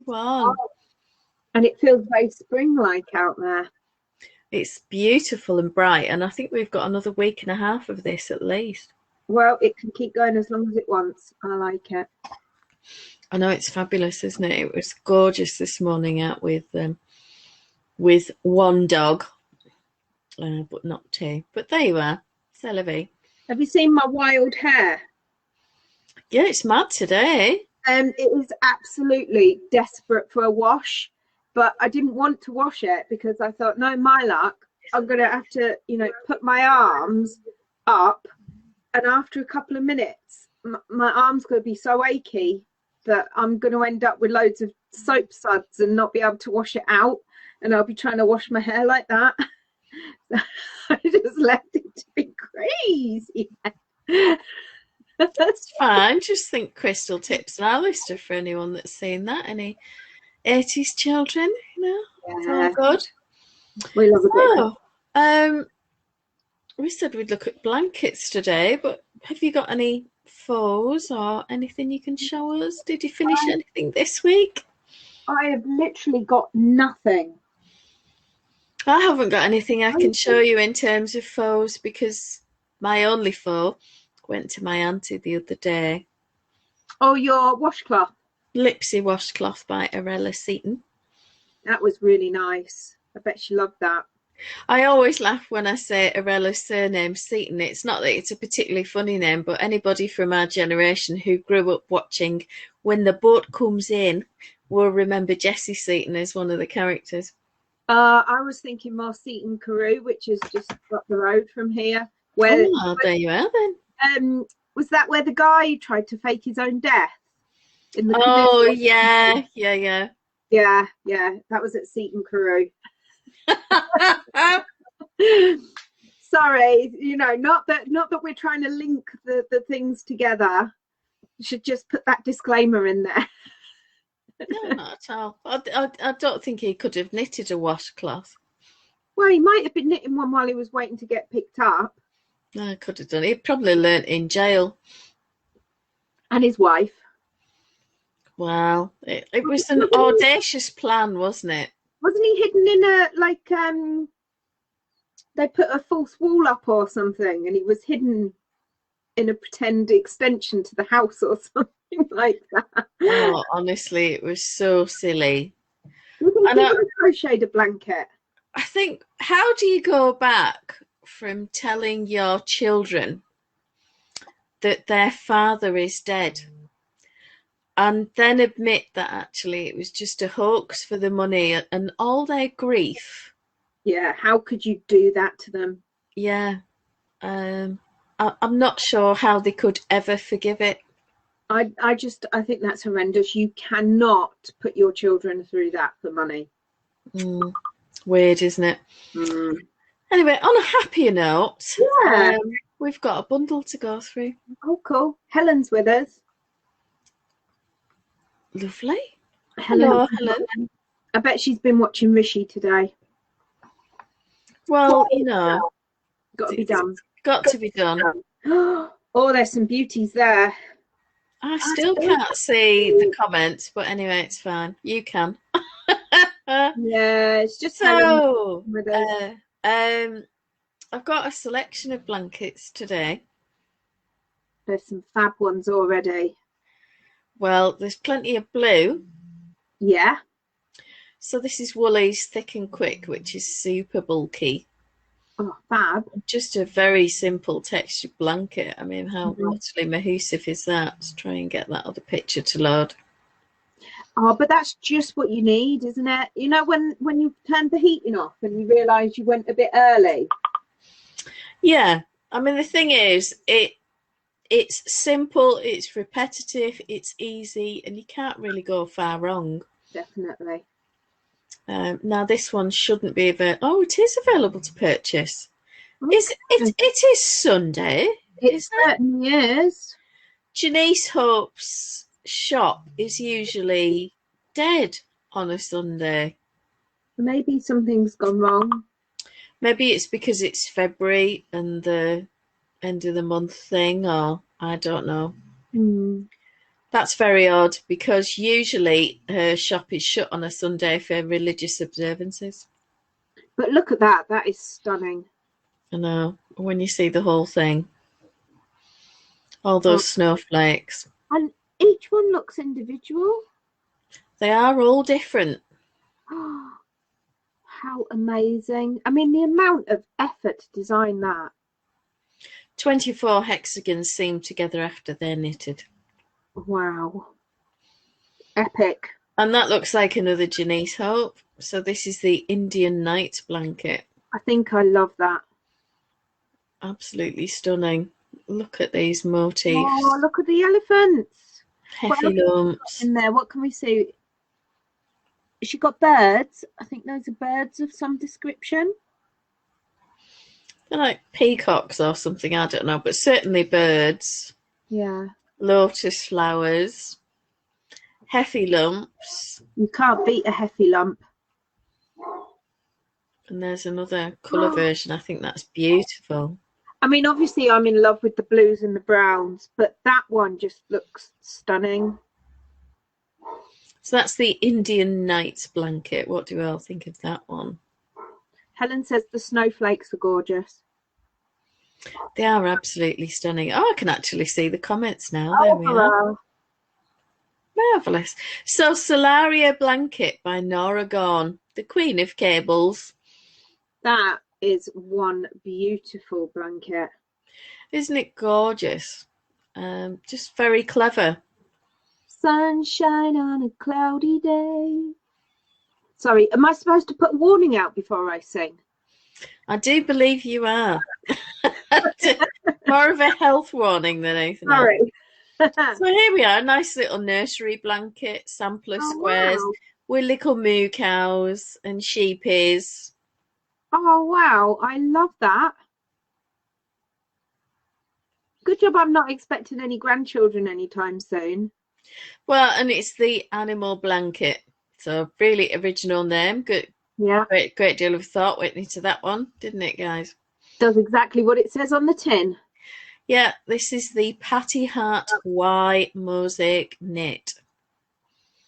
Wow. And it feels very spring-like out there. It's beautiful and bright, and I think we've got another week and a half of this at least. Well, it can keep going as long as it wants. I like it. I know, it's fabulous, isn't it? It was gorgeous this morning out with one dog, but not two. But there you are, c'est la vie. Have you seen my wild hair? Yeah, it's mad today. It is absolutely desperate for a wash, but I didn't want to wash it because I thought, no, my luck, I'm going to have to, you know, put my arms up, and after a couple of minutes, my arm's going to be so achy that I'm going to end up with loads of soap suds and not be able to wash it out, and I'll be trying to wash my hair like that. I just left it to be crazy. That's fine. Just think crystal tips on our list for anyone that's seen that. Any 80s children, you know, it's all good. We love a bit. We said we'd look at blankets today, but have you got any faux or anything you can show us? Did you finish anything this week? I have literally got nothing. I haven't got anything I can show you in terms of faux, because my only faux went to my auntie the other day. Oh, your washcloth? Lipsy washcloth by Arabella Seaton. That was really nice. I bet she loved that. I always laugh when I say Arella's surname Seaton. It's not that it's a particularly funny name, but anybody from our generation who grew up watching When the Boat Comes In will remember Jessie Seaton as one of the characters. I was thinking more Seaton Carew, which is just up the road from here. Where, there you are then. Was that where the guy tried to fake his own death? In the canoe? Yeah. That was at Seaton Carew. Sorry, you know, not that we're trying to link the things together. You should just put that disclaimer in there. No, not at all. I don't think he could have knitted a washcloth. Well, he might have been knitting one while he was waiting to get picked up. No, I could have done it. He probably learnt in jail. And his wife. Well, it was an audacious plan, wasn't it? Wasn't he hidden in a, like, they put a false wall up or something, and he was hidden in a pretend extension to the house or something like that. Oh, honestly, it was so silly. You think he could have crocheted a blanket? I think, how do you go back from telling your children that their father is dead and then admit that actually it was just a hoax for the money and all their grief? Yeah, how could you do that to them? Yeah. I'm not sure how they could ever forgive it. I think that's horrendous. You cannot put your children through that for money. Weird, isn't it? Anyway, on a happier note, we've got a bundle to go through. Oh, cool. Helen's with us. Lovely. Hello, Helen. I bet she's been watching Rishi today. Well, you know, got to be done. Got to be done. Oh, there's some beauties there. I still can't see the comments, but anyway, it's fine. You can. Yeah, it's just so. I've got a selection of blankets today. There's some fab ones already. Well, there's plenty of blue. Yeah. So this is Woolies Thick and Quick, which is super bulky. Oh, fab. Just a very simple textured blanket. I mean, how utterly mahoosive is that? Let's try and get that other picture to load. Oh, but that's just what you need, isn't it? You know, when you turned the heating off and you realise you went a bit early. Yeah. I mean, the thing is, it's simple, it's repetitive, it's easy, and you can't really go far wrong. Definitely. Now this one shouldn't be available. Oh, it is available to purchase. Okay. It is Sunday. It certainly is. Janice Hope's shop is usually dead on a Sunday. Maybe something's gone wrong. Maybe it's because it's February and the end of the month thing, or I don't know. That's very odd because usually her shop is shut on a Sunday for religious observances. But look at that. That is stunning. I know, when you see the whole thing. All those snowflakes. And each one looks individual. They are all different. How amazing. I mean, the amount of effort to design that. 24 hexagons seamed together after they're knitted. Wow. Epic. And that looks like another Janice Hope. So this is the Indian Night Blanket. I think I love that. Absolutely stunning. Look at these motifs. Oh, look at the elephants. Heavy lumps. In there, what can we see? She got birds. I think those are birds of some description. They're like peacocks or something, I don't know, but certainly birds. Yeah. Lotus flowers. Heavy lumps. You can't beat a heavy lump. And there's another colour version. I think that's beautiful. I mean, obviously I'm in love with the blues and the browns, but that one just looks stunning. So that's the Indian Night Blanket. What do we all think of that one? Helen says the snowflakes are gorgeous. They are absolutely stunning. Oh, I can actually see the comments now. There we are. Marvellous. So Solaria Blanket by Nora Gorn, the Queen of Cables. That is one beautiful blanket. Isn't it gorgeous? Just very clever. Sunshine on a cloudy day. Sorry, am I supposed to put a warning out before I sing? I do believe you are. More of a health warning than anything else. Sorry. So here we are, nice little nursery blanket, sampler squares with little moo cows and sheepies. Oh, wow. I love that. Good job I'm not expecting any grandchildren anytime soon. Well, and it's the animal blanket. So really original name. Good. Yeah. Great deal of thought went into that one, didn't it, guys? Does exactly what it says on the tin. Yeah, this is the Patty Hart Y Mosaic Knit.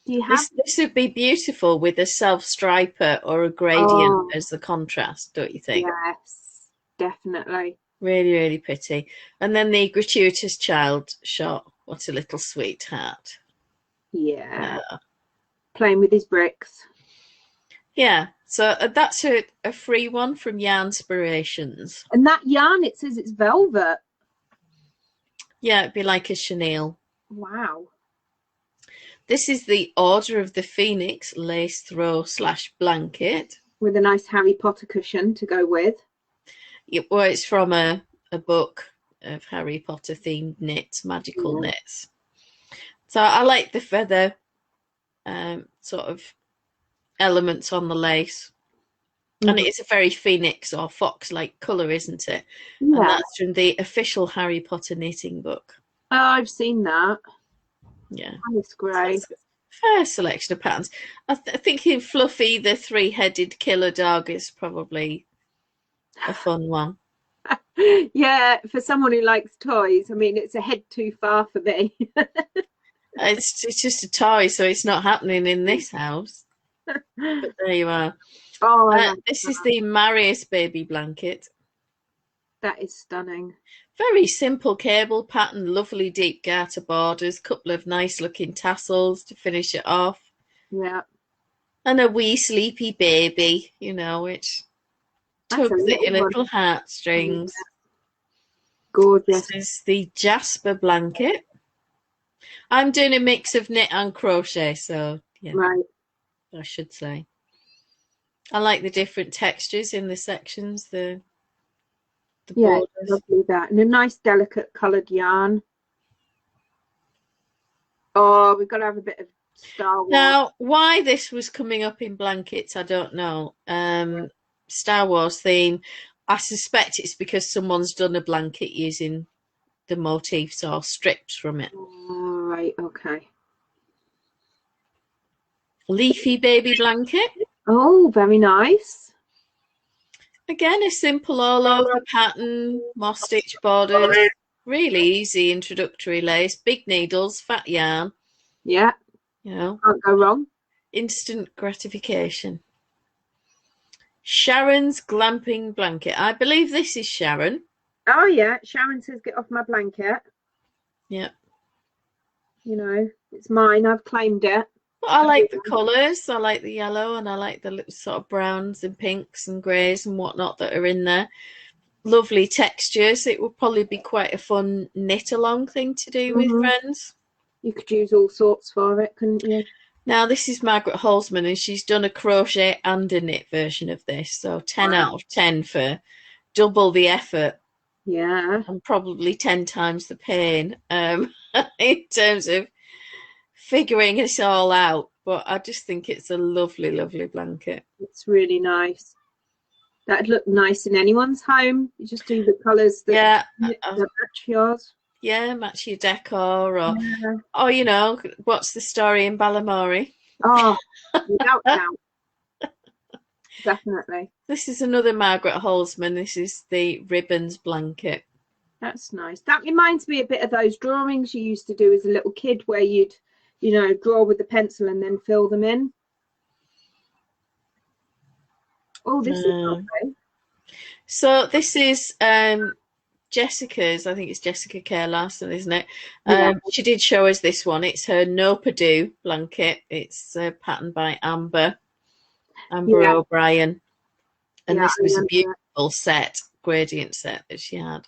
Do you have this would be beautiful with a self-striper or a gradient as the contrast, don't you think? Yes, definitely. Really, really pretty. And then the gratuitous child shot. What a little sweetheart. Yeah. Playing with his bricks. Yeah, so that's a free one from Yarnspirations. And that yarn, it says it's velvet. Yeah, it'd be like a chenille. Wow. This is the Order of the Phoenix lace throw / blanket. With a nice Harry Potter cushion to go with. Well, it's from a book of Harry Potter themed knits, magical knits. So I like the feather sort of elements on the lace. And it's a very phoenix or fox-like colour, isn't it? Yeah. And that's from the official Harry Potter knitting book. Oh, I've seen that. Yeah. That's great. So fair selection of patterns. I think in Fluffy, the three-headed killer dog is probably a fun one. Yeah, for someone who likes toys. I mean, it's a head too far for me. It's just a toy, so it's not happening in this house. But there you are. Oh, this is the Marius baby blanket. That is stunning. Very simple cable pattern, lovely deep garter borders, couple of nice looking tassels to finish it off. Yeah. And a wee sleepy baby, you know, which tugs at your little heartstrings. Yeah. Gorgeous. This is the Jasper blanket. I'm doing a mix of knit and crochet, so yeah, right. I should say. I like the different textures in the sections, the borders. Lovely that. And a nice delicate coloured yarn. Oh, we've got to have a bit of Star Wars. Now, why this was coming up in blankets, I don't know. Star Wars theme. I suspect it's because someone's done a blanket using the motifs or strips from it. All right, okay. Leafy baby blanket. Oh, very nice. Again, a simple all-over pattern, moss stitch borders. Really easy introductory lace, big needles, fat yarn. Yeah, You know, can't go wrong. instant gratification. Sharon's glamping blanket. I believe this is Sharon. Oh yeah, Sharon says get off my blanket. Yeah. You know, it's mine. I've claimed it. But I like the colours. I like the yellow, and I like the little sort of browns and pinks and greys and whatnot that are in there. Lovely textures. It would probably be quite a fun knit along thing to do with friends. You could use all sorts for it, couldn't you? Now this is Margaret Holzman, and she's done a crochet and a knit version of this. So 10 out of 10 for double the effort. Yeah. And probably 10 times the pain in terms of figuring this all out. But I just think it's a lovely, lovely blanket. It's really nice. That'd look nice in anyone's home. You just do the colours that, that match yours. Yeah, match your decor, or you know, what's the story in Balamory? Oh, without doubt. Definitely. This is another Margaret Holzman. This is the ribbons blanket. That's nice. That reminds me a bit of those drawings you used to do as a little kid, where you'd, you know, draw with the pencil and then fill them in. Oh, this is lovely. So this is Jessica's. I think it's Jessica Kerr Larson, isn't it? She did show us this one. It's her No Purdue blanket. It's patterned by Amber O'Brien, and this was a beautiful set, gradient set that she had.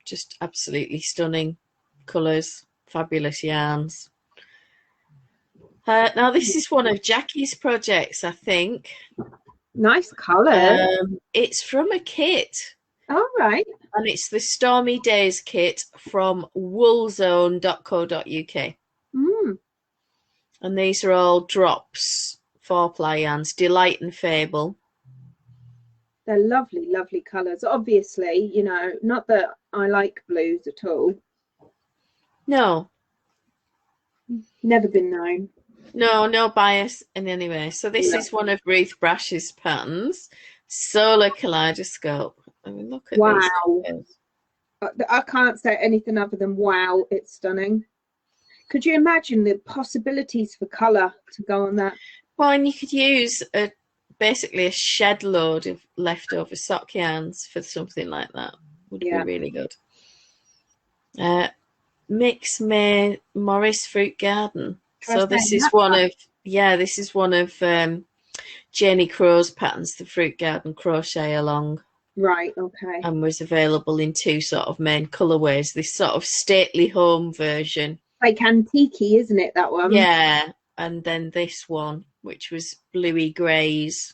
Just absolutely stunning colours, fabulous yarns. Now this is one of Jackie's projects, I think. Nice colour. It's from a kit. All right. And it's the Stormy Days Kit from woolzone.co.uk. And these are all drops, 4-ply yarns, Delight and Fable. They're lovely, lovely colours. Obviously, you know, not that I like blues at all. No. Never been known. No bias in any way. So this is one of Ruth Brash's patterns. Solar Kaleidoscope. I mean, look at these. I can't say anything other than wow, it's stunning. Could you imagine the possibilities for colour to go on that? Well, and you could use basically a shed load of leftover sock yarns for something like that. Would be really good. Mix May Morris Fruit Garden. So this is one of Janie Crow's patterns, the Fruit Garden Crochet Along. Right, okay. And was available in 2 sort of main colourways. This sort of stately home version. Like antique, isn't it, that one? Yeah. And then this one, which was bluey greys.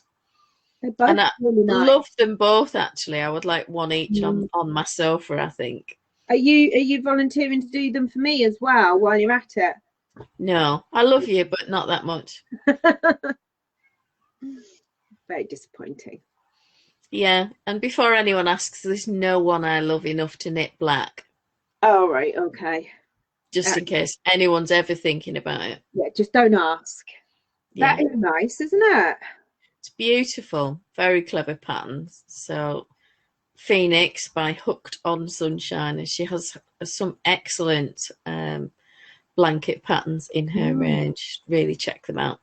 They're both really nice. Love them both, actually. I would like one each on my sofa, I think. Are you volunteering to do them for me as well while you're at it? No, I love you, but not that much. Very disappointing. Yeah, and before anyone asks, there's no one I love enough to knit black. Oh, right, okay. Just in case anyone's ever thinking about it. Yeah, just don't ask. Yeah. That is nice, isn't it? It's beautiful. Very clever patterns. So, Phoenix by Hooked on Sunshine, and she has some excellent blanket patterns in her range. Really check them out.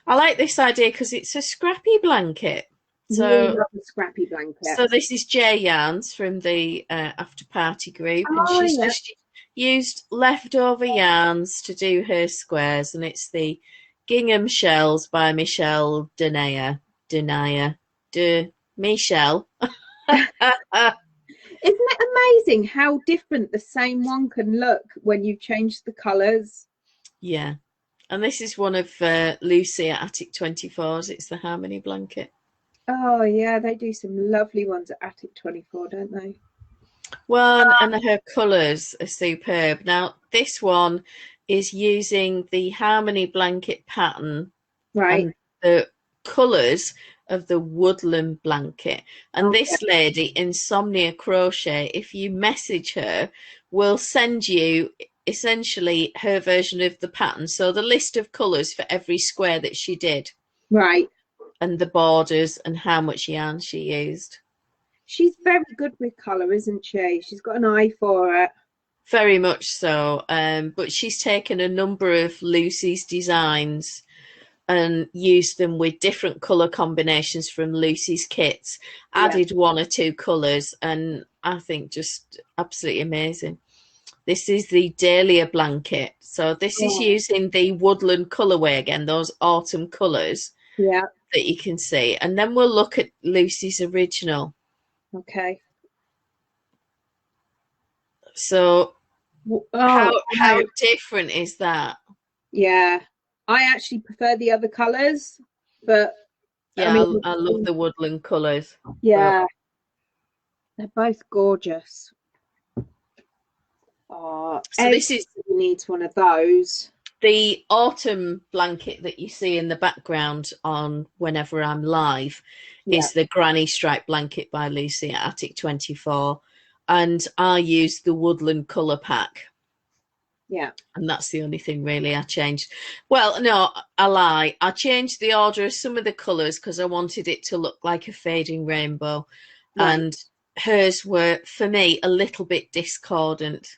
I like this idea because it's a scrappy blanket. So a scrappy blanket. So this is J Yarns from the After Party group, and she's just used leftover yarns to do her squares, and it's the Gingham Shells by Michelle Michelle. Isn't it amazing how different the same one can look when you change the colours? Yeah. And this is one of Lucy at Attic 24's. It's the Harmony blanket. Oh, yeah, they do some lovely ones at Attic 24, don't they? Well, and her colours are superb. Now, this one is using the Harmony blanket pattern. Right. And the colours of the Woodland blanket. And this lady, Insomnia Crochet, if you message her, will send you essentially her version of the pattern. So the list of colours for every square that she did. Right. And the borders and how much yarn she used. She's very good with colour, isn't she? She's got an eye for it. Very much so. But she's taken a number of Lucy's designs and used them with different colour combinations from Lucy's kits, added one or two colours, and I think just absolutely amazing. This is the Dahlia blanket. So this is using the woodland colourway again, those autumn colours that you can see. And then we'll look at Lucy's original. Okay. So how different is that? Yeah. I actually prefer the other colours, but yeah, I mean, I love the woodland colours. Yeah. They're both gorgeous. Oh, so this needs one of those. The autumn blanket that you see in the background on Whenever I'm Live is the Granny Stripe blanket by Lucy at Attic 24. And I used the woodland colour pack. Yeah. And that's the only thing really I changed. Well, no, I lie. I changed the order of some of the colours because I wanted it to look like a fading rainbow. Right. And hers were, for me, a little bit discordant.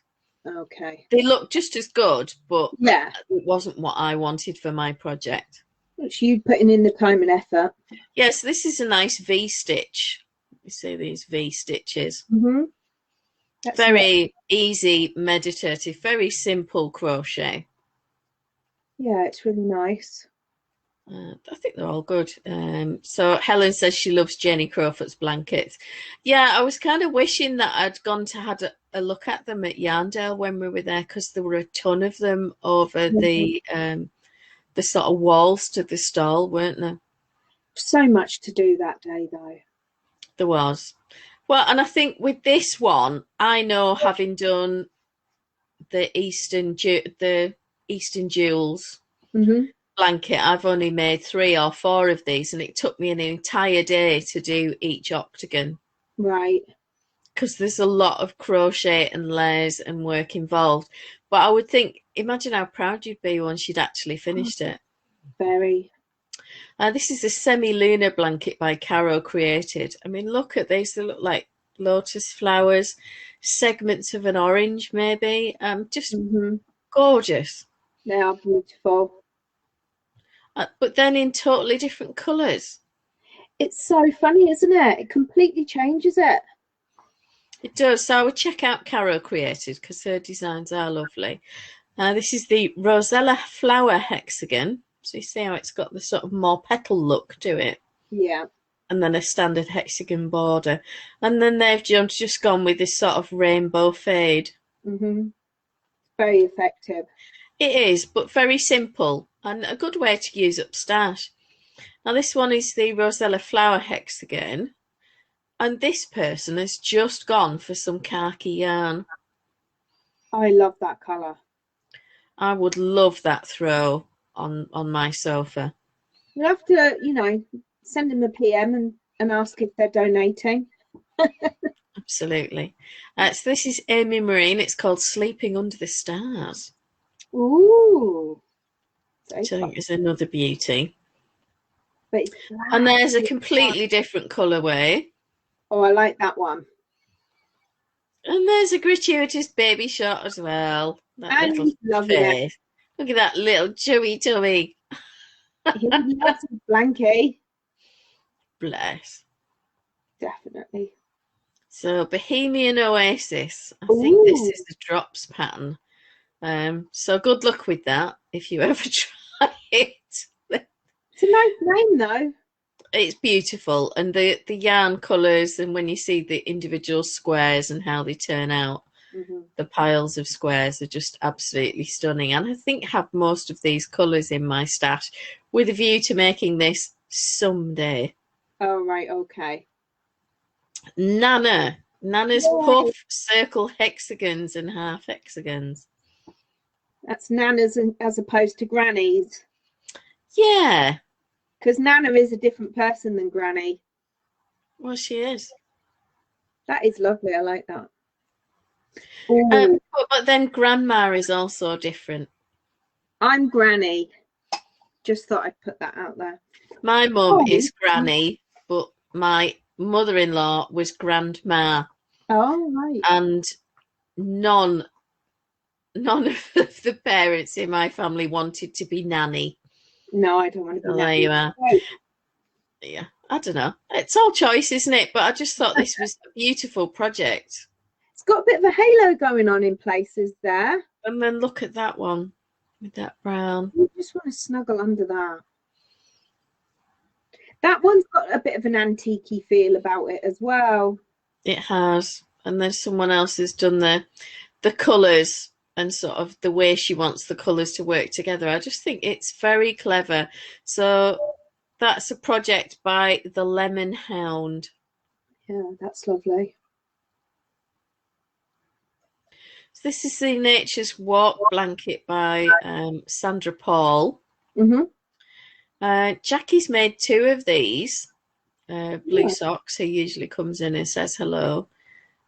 Okay. They look just as good, but it wasn't what I wanted for my project. Which you putting in the time and effort. Yes, this is a nice V stitch. You see these V stitches. Mm-hmm. Very easy, meditative, very simple crochet. Yeah, it's really nice. I think they're all good. So Helen says she loves Jenny Crowfoot's blankets. Yeah, I was kind of wishing that I'd gone to had a look at them at Yarndale when we were there, because there were a ton of them over the sort of walls to the stall, weren't there? So much to do that day, though. There was. Well, and I think with this one, I know, having done the Eastern Jewels blanket, I've only made 3 or 4 of these, and it took me an entire day to do each octagon. Right. Because there's a lot of crochet and layers and work involved. But I would think, imagine how proud you'd be once you'd actually finished it. Very. This is a semi-lunar blanket by Caro Created. I mean, look at these. They look like lotus flowers, segments of an orange maybe. Just gorgeous. They are beautiful. But then in totally different colours. It's so funny, isn't it? It completely changes it. It does. So I would check out Caro Created because her designs are lovely. This is the Rosella flower hexagon. So you see how it's got the sort of more petal look to it. Yeah. And then a standard hexagon border. And then they've just gone with this sort of rainbow fade. Very effective. It is, but very simple and a good way to use up stash. Now this one is the Rosella flower hexagon. And this person has just gone for some khaki yarn. I love that colour. I would love that throw on my sofa. You'll have to, you know, send them a PM and ask if they're donating. Absolutely. So this is Amy Marine. It's called Sleeping Under the Stars. Ooh. Which I think is another beauty. But and there's a completely different colourway. Oh, I like that one. And there's a gratuitous baby shot as well. That little face. Look at that little chewy tummy. He loves his blankie. Bless. Definitely. So Bohemian Oasis. I think this is the drops pattern. So good luck with that if you ever try it. It's a nice name though. It's beautiful, and the yarn colours, and when you see the individual squares and how they turn out, the piles of squares are just absolutely stunning. And I think I have most of these colours in my stash with a view to making this someday. Oh, right, okay. Nana's puff circle hexagons and half hexagons. That's Nana's as opposed to Granny's. Yeah. Because Nana is a different person than Granny. Well, she is. That is lovely. I like that. But then Grandma is also different. I'm Granny. Just thought I'd put that out there. My mum is Granny, but my mother-in-law was Grandma. Oh, right. And none none of the parents in my family wanted to be nanny. No, I don't want to be So there nanny. you are. Yeah, I don't know. It's all choice, isn't it? But I just thought this was a beautiful project. It's got a bit of a halo going on in places there. And then look at that one with that brown. You just want to snuggle under that. That one's got a bit of an antique-y feel about it as well. It has. And then someone else has done the colours and sort of the way she wants the colours to work together. I just think it's very clever. So that's a project by the Lemon Hound. Yeah, that's lovely. So this is the Nature's Wok Blanket by Sandra Paul. Jackie's made 2 of these. Blue Socks, who usually comes in and says hello.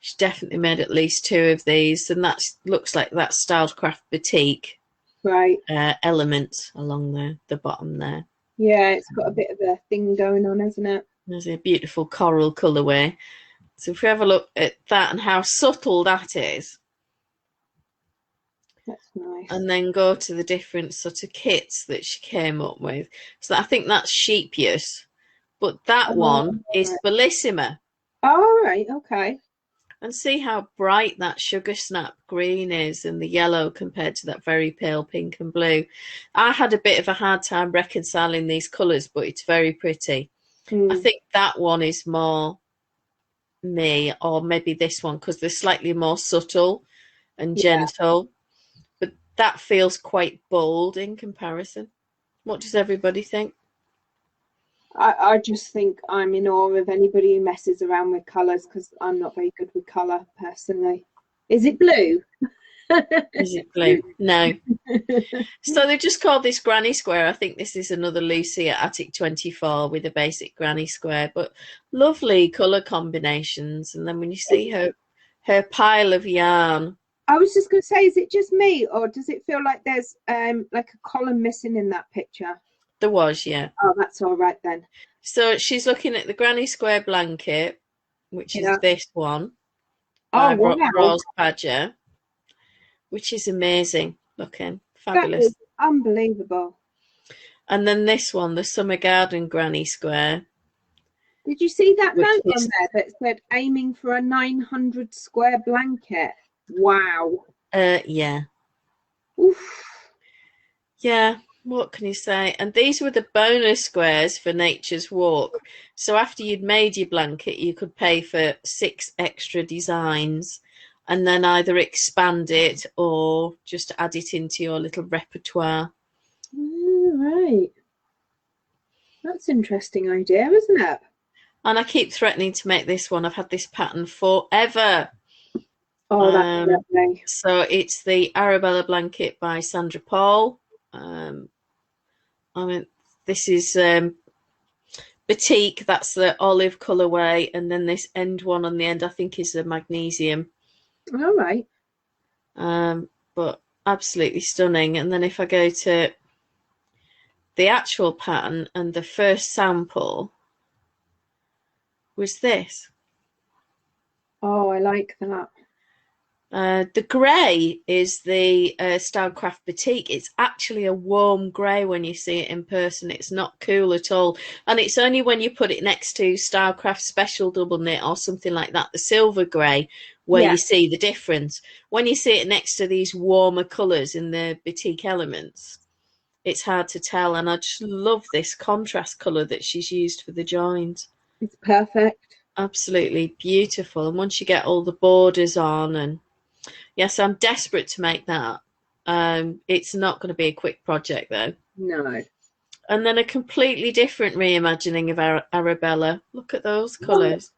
She's definitely made at least 2 of these, and that looks like that Stylecraft Boutique element along the bottom there. Yeah, it's got a bit of a thing going on, hasn't it? There's a beautiful coral colourway. So if we have a look at that and how subtle that is, that's nice. And then go to the different sort of kits that she came up with. So I think that's Sheepius, but that one is Bellissima. Oh, right, okay. And see how bright that sugar snap green is and the yellow compared to that very pale pink and blue. I had a bit of a hard time reconciling these colours, but it's very pretty. I think that one is more me, or maybe this one, because they're slightly more subtle and gentle. But that feels quite bold in comparison. What does everybody think? I just think I'm in awe of anybody who messes around with colours, because I'm not very good with colour personally. Is it blue? Is it blue? No. So they just called this Granny Square. I think this is another Lucy at Attic 24 with a basic Granny Square, but lovely colour combinations. And then when you see her pile of yarn. I was just going to say, is it just me, or does it feel like there's like a column missing in that picture? There was, yeah. Oh, that's all right then. So she's looking at the Granny Square blanket, which is this one. Oh, wow. Rose Badger, which is amazing looking. Fabulous. That is unbelievable. And then this one, the Summer Garden Granny Square. Did you see that note on there that said aiming for a 900 square blanket? Wow. Yeah. Oof. Yeah. What can you say? And these were the bonus squares for Nature's Walk. So after you'd made your blanket, you could pay for 6 extra designs and then either expand it or just add it into your little repertoire. Right. That's an interesting idea, isn't it? And I keep threatening to make this one. I've had this pattern forever. Oh, that's lovely. So it's the Arabella blanket by Sandra Paul. I mean, this is Batik, that's the olive colourway, and then this end one on the end I think is the magnesium. All right. But absolutely stunning. And then if I go to the actual pattern, and the first sample was this. Oh, I like that. The grey is the Stylecraft Boutique. It's actually a warm grey when you see it in person. It's not cool at all. And it's only when you put it next to Stylecraft Special Double Knit or something like that, the silver grey, where you see the difference. When you see it next to these warmer colours in the Boutique elements, it's hard to tell. And I just love this contrast colour that she's used for the joins. It's perfect. Absolutely beautiful. And once you get all the borders on, and yes, I'm desperate to make that. It's not going to be a quick project though. No. And then a completely different reimagining of Arabella. Look at those colours.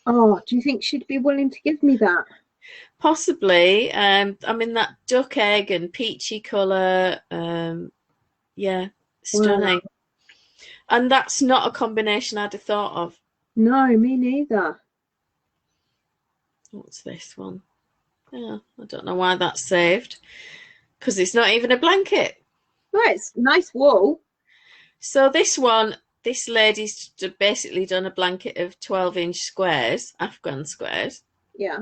Oh, do you think she'd be willing to give me that? Possibly. I'm in that duck egg and peachy colour. Yeah, stunning. Wow. And that's not a combination I'd have thought of. No, me neither. What's this one? Yeah, I don't know why that's saved, because it's not even a blanket. Well, it's nice wool. So this one, this lady's basically done a blanket of 12-inch squares, Afghan squares. Yeah.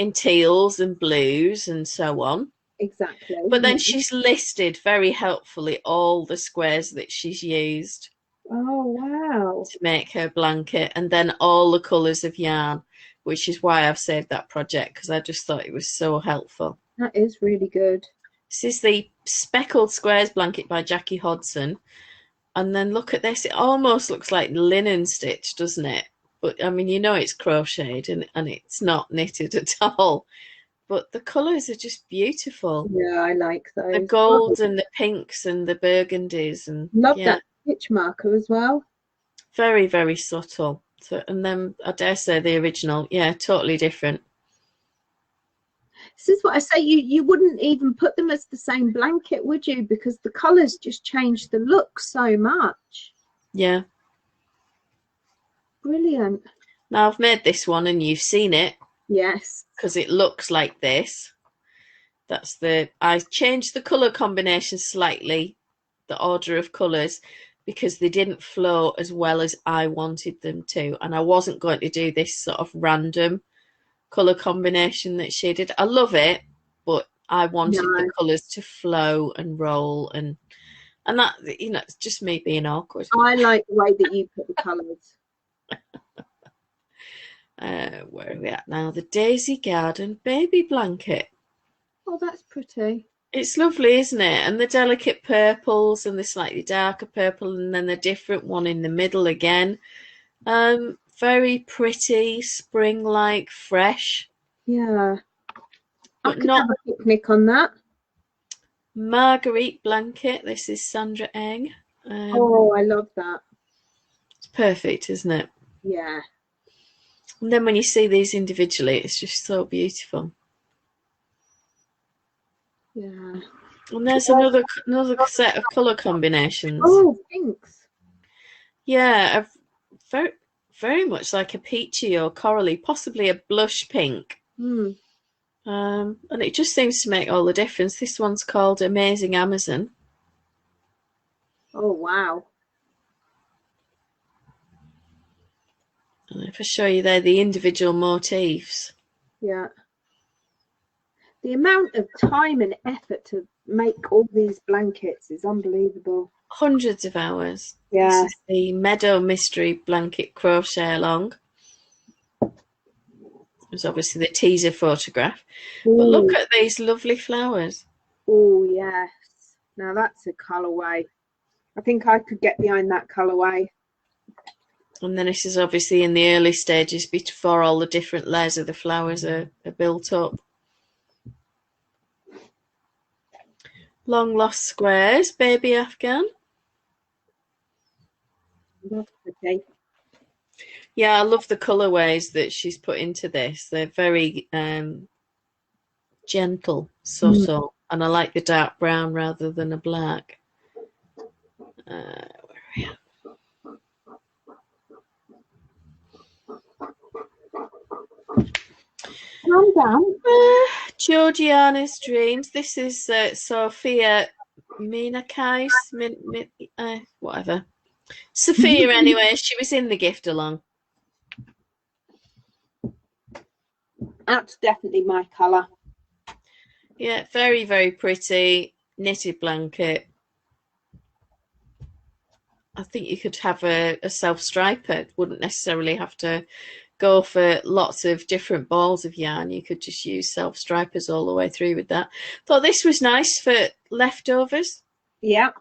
in teals and blues and so on. Exactly. But then she's listed very helpfully all the squares that she's used. Oh, wow. To make her blanket, and then all the colours of yarn, which is why I've saved that project, because I just thought it was so helpful. That is really good. This is the Speckled Squares blanket by Jackie Hudson. And then look at this. It almost looks like linen stitch, doesn't it? But, I mean, you know it's crocheted and it's not knitted at all. But the colours are just beautiful. Yeah, I like those. The golds and the pinks and the burgundies. And love that stitch marker as well. Very, very subtle. So, and then I dare say the original, yeah, totally different. This is what I say, you wouldn't even put them as the same blanket, would you? Because the colours just change the look so much. Yeah. Brilliant. Now I've made this one and you've seen it. Yes. Because it looks like this. I changed the colour combination slightly, the order of colours, because they didn't flow as well as I wanted them to. And I wasn't going to do this sort of random colour combination that she did. I love it, but I wanted the colours to flow and roll, and that, you know, it's just me being awkward. I like the way that you put the colours. Where are we at now? The Daisy Garden baby blanket. Oh, that's pretty. It's lovely, isn't it? And the delicate purples and the slightly darker purple, and then the different one in the middle again. Very pretty, spring-like, fresh. Yeah. I could have a picnic on that. Marguerite blanket. This is Sandra Eng. Oh, I love that. It's perfect, isn't it? Yeah. And then when you see these individually, it's just so beautiful. Yeah. And there's another set of colour combinations. Oh, pinks. Yeah, very, very much like a peachy or corally, possibly a blush pink. Mm. And it just seems to make all the difference. This one's called Amazing Amazon. Oh, wow. And if I show you there the individual motifs. Yeah. The amount of time and effort to make all these blankets is unbelievable. Hundreds of hours. Yeah. This is the Meadow Mystery Blanket Crochet Along. There's obviously the teaser photograph. Ooh. But look at these lovely flowers. Oh, yes. Now that's a colourway. I think I could get behind that colourway. And then this is obviously in the early stages before all the different layers of the flowers are built up. Long Lost Squares, Baby Afghan. That's pretty. Yeah, I love the colourways that she's put into this. They're very gentle, subtle, and I like the dark brown rather than a black. Where are we at? Calm down. Georgiana's Dreams. This is Sophia Minakais, whatever. Sophia, anyway. She was in the gift along. That's definitely my colour. Yeah, very, very pretty. Knitted blanket. I think you could have a self-striper. Wouldn't necessarily have to go for lots of different balls of yarn. You could just use self-stripers all the way through with that. Thought this was nice for leftovers. Yeah.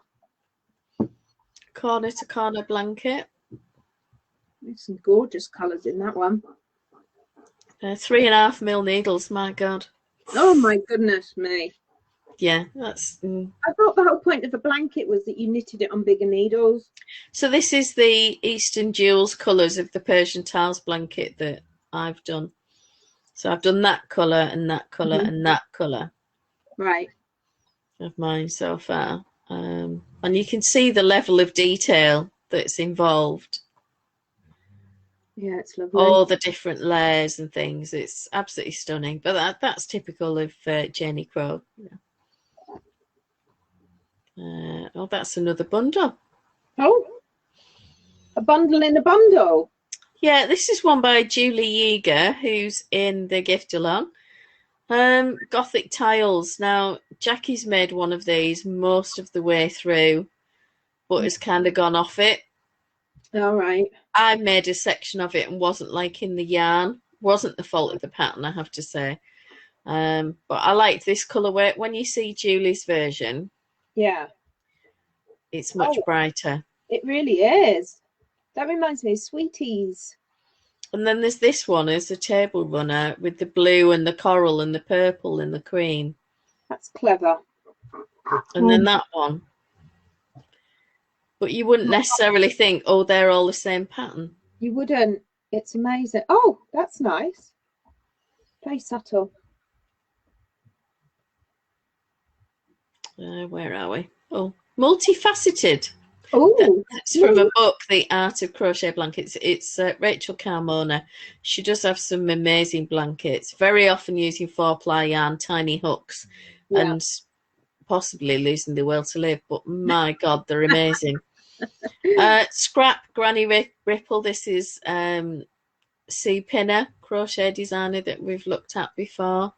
Corner to corner blanket. There's some gorgeous colours in that one. 3.5 mil needles, my God. Oh my goodness me. Yeah, that's... I thought the whole point of a blanket was that you knitted it on bigger needles. So this is the Eastern Jewels colours of the Persian Tiles blanket that I've done. So I've done that colour and that colour and that colour. Right. Of mine so far. And you can see the level of detail that's involved. Yeah, it's lovely. All the different layers and things. It's absolutely stunning. But that's typical of Janie Crow. Oh, that's another bundle. Oh, a bundle in a bundle. Yeah, this is one by Julie Yeager, who's in the gift along. Gothic Tiles. Now, Jackie's made one of these most of the way through, but has kind of gone off it. All right. I made a section of it and wasn't liking the yarn. Wasn't the fault of the pattern, I have to say. But I like this colourway. When you see Julie's version, yeah, it's much brighter. It really is. That reminds me of Sweeties. And then there's this one as a table runner with the blue and the coral and the purple and the cream. That's clever. And then that one. But you wouldn't necessarily think, oh, they're all the same pattern. You wouldn't. It's amazing. Oh, that's nice. Very subtle. Where are we? Oh, multifaceted. Oh, it's from a book, The Art of Crochet Blankets. It's Rachel Carmona. She does have some amazing blankets, very often using 4-ply yarn, tiny hooks, and possibly losing the will to live. But my God, they're amazing. Scrap Granny Ripple. This is C Pinner, crochet designer that we've looked at before.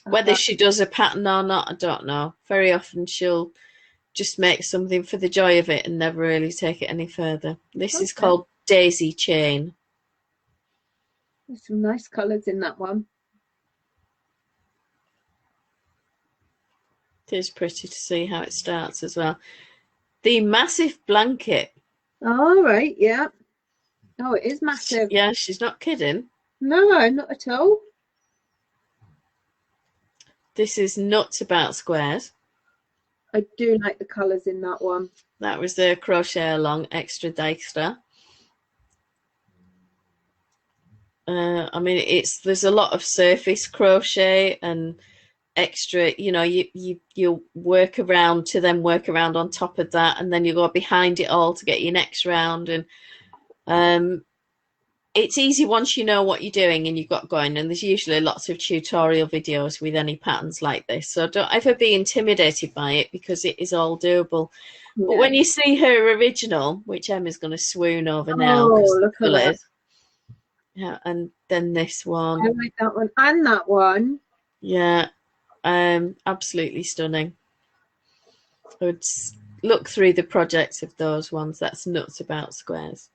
Whether she does a pattern or not, I don't know. Very often she'll just make something for the joy of it and never really take it any further. This is called Daisy Chain. There's some nice colours in that one. It is pretty to see how it starts as well. The Massive Blanket. All right, yeah. Oh, it is massive. Yeah, she's not kidding. No, not at all. This is Nuts About Squares. I do like the colours in that one. That was the Crochet Along Extra Dijkstra. I mean, there's a lot of surface crochet and extra, you know, you work around to then work around on top of that, and then you go behind it all to get your next round. And it's easy once you know what you're doing and you've got going, and there's usually lots of tutorial videos with any patterns like this, so don't ever be intimidated by it because it is all doable. But when you see her original, which Emma's going to swoon over now, look at that. Yeah, and then this one, I like that one and that one. Yeah, absolutely stunning. I would look through the projects of those ones. That's Nuts About Squares.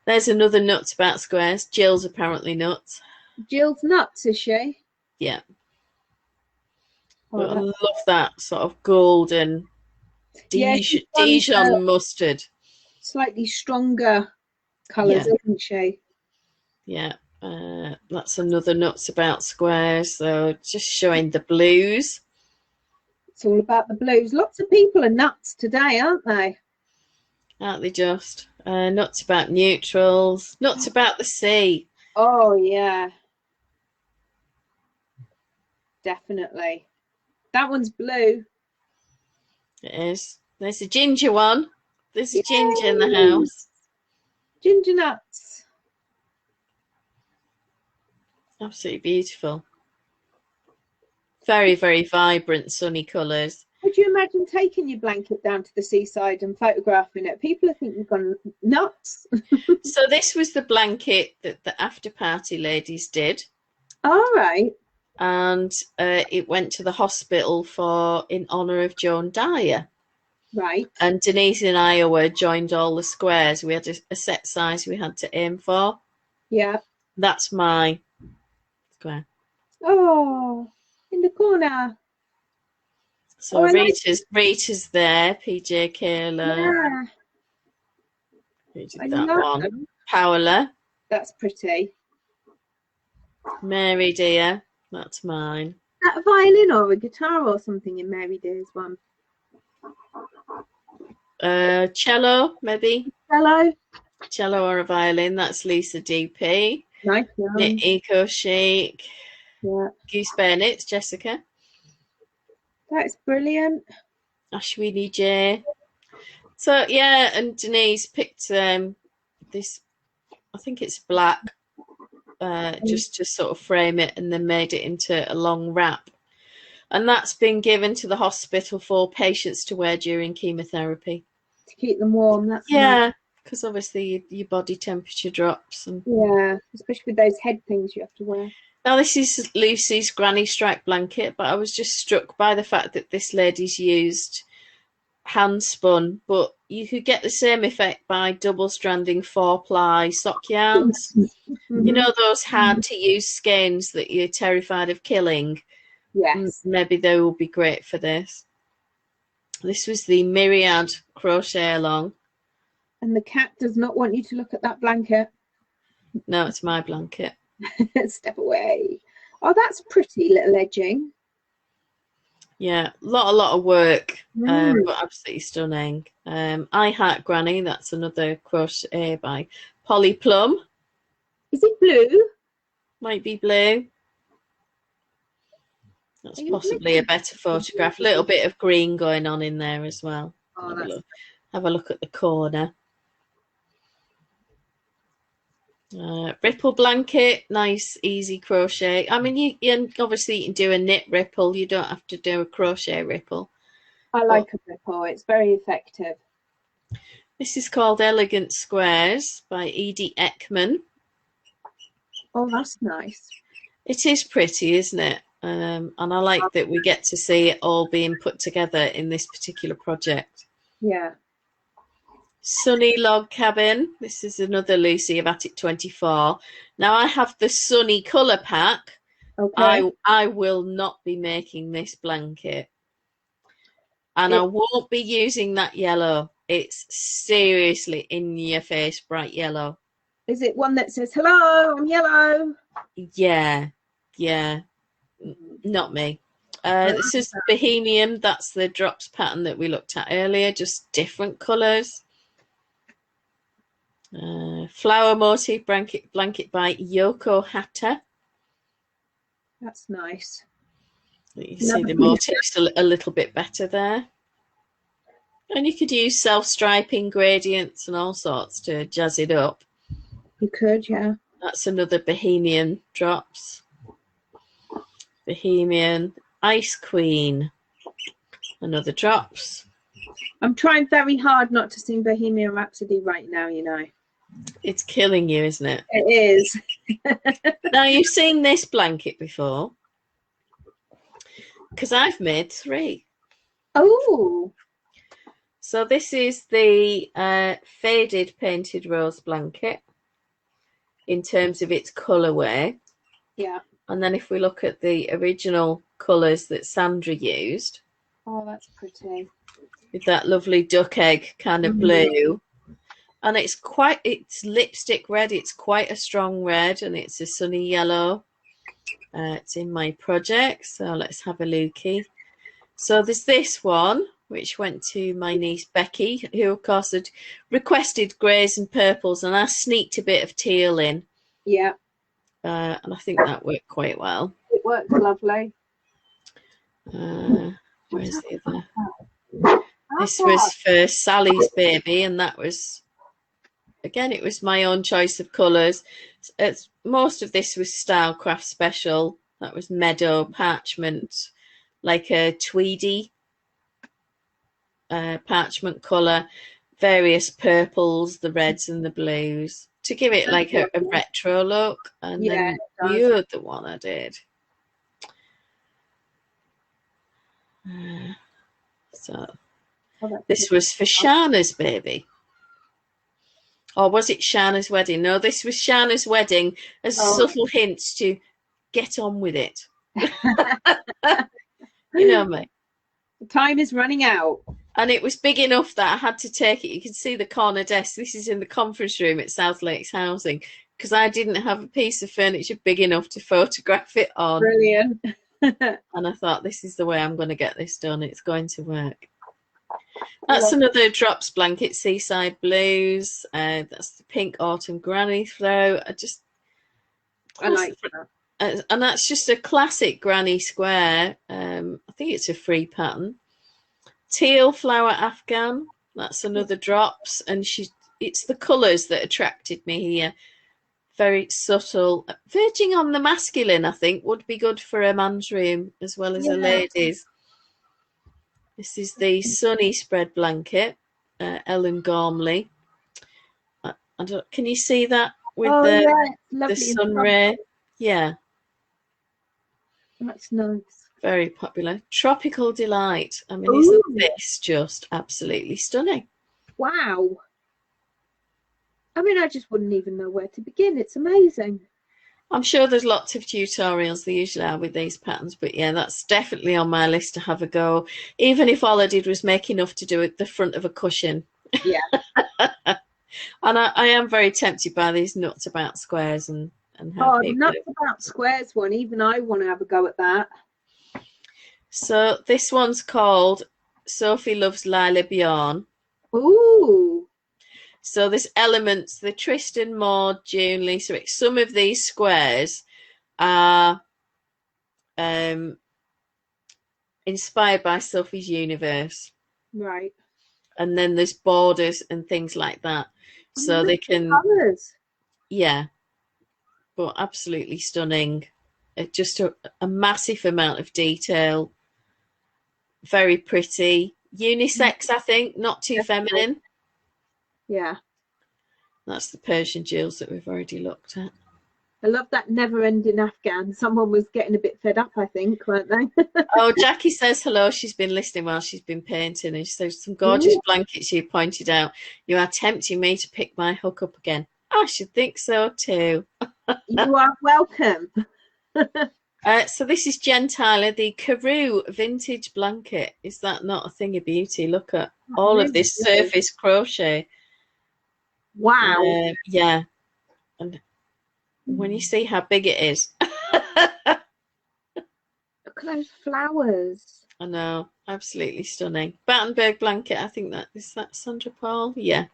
There's another Nuts About Squares. Jill's apparently nuts. Jill's nuts, is she? Yeah. But I love that sort of golden Dijon mustard. Slightly stronger colours, isn't she? Yeah. That's another Nuts About Squares. So just showing the blues. It's all about the blues. Lots of people are nuts today, aren't they? Aren't they just? Nuts About Neutrals. Nuts About the Sea. Oh, yeah. Definitely. That one's blue. It is. There's a ginger one. There's a ginger in the house. Ginger nuts. Absolutely beautiful. Very, very vibrant, sunny colours. Could you imagine taking your blanket down to the seaside and photographing it? People think you've gone nuts. So this was the blanket that the after party ladies did. All right. And it went to the hospital in honour of Joan Dyer. Right. And Denise in Iowa joined all the squares. We had a set size we had to aim for. Yeah. That's my square. Oh, in the corner. So Rita's there, PJ Kayla. Yeah. Who did that one? Them. Paola. That's pretty. Mary dear, that's mine. Is that a violin or a guitar or something in Mary dear's one? Cello, maybe. Cello or a violin. That's Lisa DP. Nice. Knit Eco Chic. Yeah. Goose Bennett's Jessica. That's brilliant. Ashwini J. So yeah, and Denise picked this. I think it's black, just to sort of frame it, and then made it into a long wrap. And that's been given to the hospital for patients to wear during chemotherapy. To keep them warm, that's nice. Because obviously your body temperature drops. And yeah, especially with those head things you have to wear. Now this is Lucy's granny stripe blanket, but I was just struck by the fact that this lady's used hand spun, but you could get the same effect by double stranding 4-ply sock yarns. You know, those hard to use skeins that you're terrified of killing? Yes. Maybe they will be great for this. This was the Myriad crochet along. And the cat does not want you to look at that blanket. No, it's my blanket. Step away. Oh, that's pretty little edging. Yeah, a lot of work, but absolutely stunning. I Heart Granny, that's another crochet by Polly Plum. Is it blue? Might be blue. That's possibly a better photograph. A little bit of green going on in there as well. Oh, have a look at the corner. Ripple blanket, nice easy crochet. I mean, you obviously you can do a knit ripple, you don't have to do a crochet ripple. I like a ripple, it's very effective. This is called Elegant Squares by Edie Ekman. Oh, that's nice. It is pretty, isn't it? And I like that we get to see it all being put together in this particular project. Yeah. Sunny Log Cabin. This is another Lucy of Attic 24. Now I have the Sunny colour pack. Okay. I will not be making this blanket. And I won't be using that yellow. It's seriously in your face bright yellow. Is it one that says, hello, I'm yellow? Yeah. Not me. This is Bohemian. That's the drops pattern that we looked at earlier, just different colours. Flower motif blanket by Yoko Hatta. That's nice. You can see the motifs a little bit better there. And you could use self-striping gradients and all sorts to jazz it up. You could, yeah. That's another Bohemian drops. Bohemian Ice Queen. Another drops. I'm trying very hard not to sing Bohemian Rhapsody right now, you know. It's killing you, isn't it? It is. Now, you've seen this blanket before. Because I've made 3. Oh. So this is the faded painted rose blanket in terms of its colourway. Yeah. And then if we look at the original colours that Sandra used. Oh, that's pretty. With that lovely duck egg kind of blue. And it's lipstick red. It's quite a strong red and it's a sunny yellow. It's in my project. So let's have a looky. So there's this one, which went to my niece Becky, who of course had requested greys and purples, and I sneaked a bit of teal in. Yeah. And I think that worked quite well. It worked lovely. Where's the other? This was for Sally's baby, and that was, again, it was my own choice of colours. Most of this was Stylecraft Special. That was Meadow parchment, like a tweedy parchment colour, various purples, the reds and the blues, to give it like a retro look. And then the other one I did. This was for Shana's baby. Or was it Shana's wedding? No, this was Shana's wedding as subtle hints to get on with it. You know me. The time is running out. And it was big enough that I had to take it. You can see the corner desk. This is in the conference room at South Lakes Housing, because I didn't have a piece of furniture big enough to photograph it on. Brilliant. And I thought, this is the way I'm going to get this done. It's going to work. That's another drops blanket, Seaside Blues. That's the pink autumn granny throw. I like that. And that's just a classic granny square. I think it's a free pattern. Teal flower Afghan. That's another drops, and it's the colours that attracted me here. Very subtle, verging on the masculine. I think would be good for a man's room as well as a lady's. This is the Sunny spread blanket, Ellen Gormley. Can you see that with the sun ray? Yeah. That's nice. Very popular. Tropical Delight. I mean, isn't Ooh, this just absolutely stunning? wow. I mean, I just wouldn't even know where to begin. It's amazing. I'm sure there's lots of tutorials, there usually are with these patterns, but yeah, that's definitely on my list to have a go, even if all I did was make enough to do at the front of a cushion. Yeah. And I am very tempted by these nuts about squares and how Oh, people nuts about squares one. Even I want to have a go at that. So this one's called Sophie Loves Lila Bjorn. Ooh. So there's elements, the Tristan, Maud, June, Lisa Rick. Some of these squares are inspired by Sophie's universe. Right. And then there's borders and things like that. So they can, colours. yeah, but absolutely stunning. Just a massive amount of detail. Very pretty. Unisex, I think, not too feminine. Yeah. That's the Persian jewels that we've already looked at. I love that never-ending Afghan. Someone was getting a bit fed up, I think, weren't they? Oh, Jackie says hello. She's been listening while she's been painting, and she says some gorgeous blankets you pointed out. You are tempting me to pick my hook up again. I should think so too. You are welcome. So this is Jen Tyler, the Karoo vintage blanket. Is that not a thing of beauty? Look at all of this surface crochet. Wow. Yeah. And when you see how big it is. Look at those flowers. I know, absolutely stunning. Battenberg blanket, I think that is that Sandra Paul? Yeah.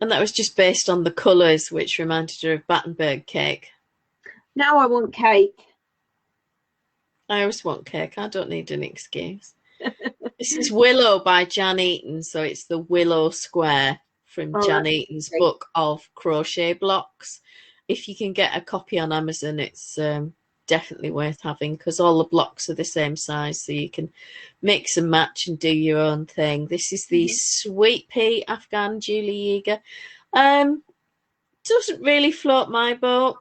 And that was just based on the colours, which reminded her of Battenberg cake. Now I want cake. I always want cake. I don't need an excuse. This is Willow by Jan Eaton. So it's the Willow Square from Jan Eaton's book of crochet blocks. If you can get a copy on Amazon, it's definitely worth having because all the blocks are the same size. So you can mix and match and do your own thing. This is the Sweet Pea Afghan Julie Yeager. Doesn't really float my boat.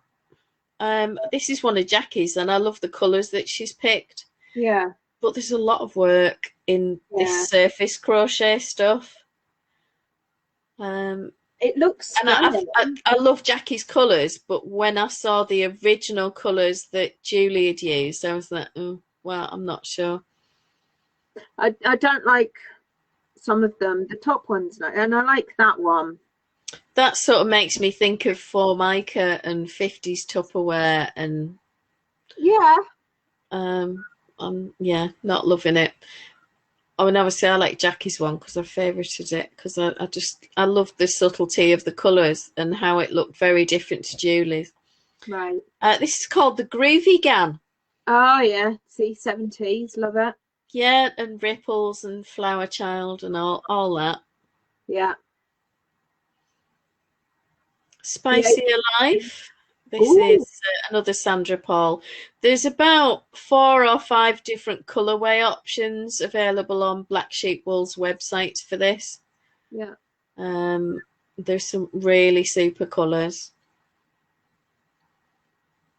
This is one of Jackie's, and I love the colours that she's picked. Yeah. But there's a lot of work in this surface crochet stuff. It looks and I love Jackie's colours, but when I saw the original colours that Julie had used, I was like, oh, well, I'm not sure. I don't like some of them. The top ones, and I like that one. That sort of makes me think of Formica and 50s Tupperware, and I'm not loving it. I mean, obviously I like Jackie's one because I favorited it because I love the subtlety of the colours and how it looked very different to Julie's. Right. This is called the Groovy Gan. Oh yeah, see 70s, love it. Yeah, and ripples and flower child and all that. Yeah. Spicy Alive. This is another Sandra Paul. There's about 4 or 5 different colourway options available on Black Sheep Wool's website for this. Yeah. There's some really super colours.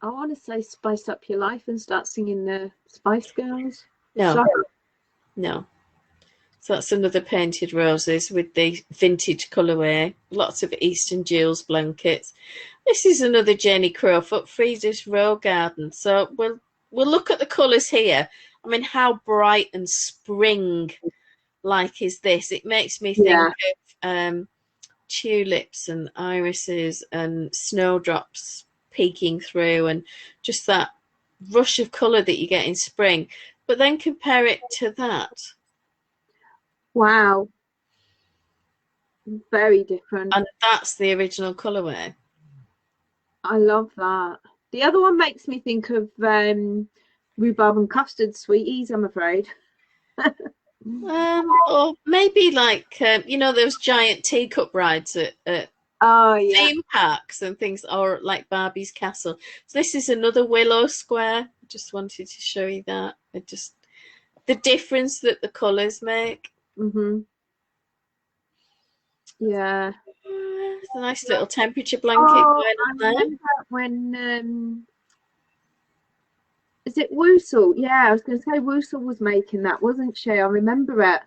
I want to say Spice Up Your Life and start singing the Spice Girls. No. No. So that's another Painted Roses with the vintage colourway. Lots of Eastern Jewels blankets. This is another Jenny Crowfoot, Frida's Row Garden. So we'll look at the colours here. I mean, how bright and spring-like is this? It makes me think of tulips and irises and snowdrops peeking through and just that rush of colour that you get in spring. But then compare it to that. Wow. Very different. And that's the original colourway. I love that. The other one makes me think of rhubarb and custard sweeties, I'm afraid. Or maybe like, those giant teacup rides at theme parks and things, or like Barbie's Castle. So this is another Willow Square. I just wanted to show you that. The difference that the colours make. Yeah. It's a nice little temperature blanket going on there. When Is it Woosel? Yeah, I was going to say Woosel was making that, wasn't she? I remember it.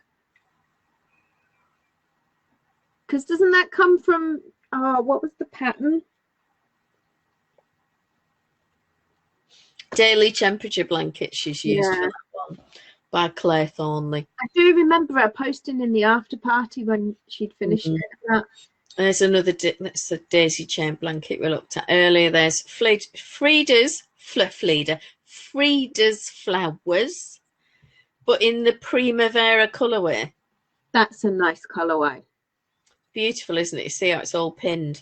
Because doesn't that come from, oh, what was the pattern? Daily Temperature Blanket she's used for Yeah. that one, by Claire Thornley. I do remember her posting in the after party when she'd finished it. That. There's another, that's the daisy chain blanket we looked at earlier. There's Frieda's Flowers, but in the Primavera colourway. That's a nice colourway. Beautiful, isn't it? You see how it's all pinned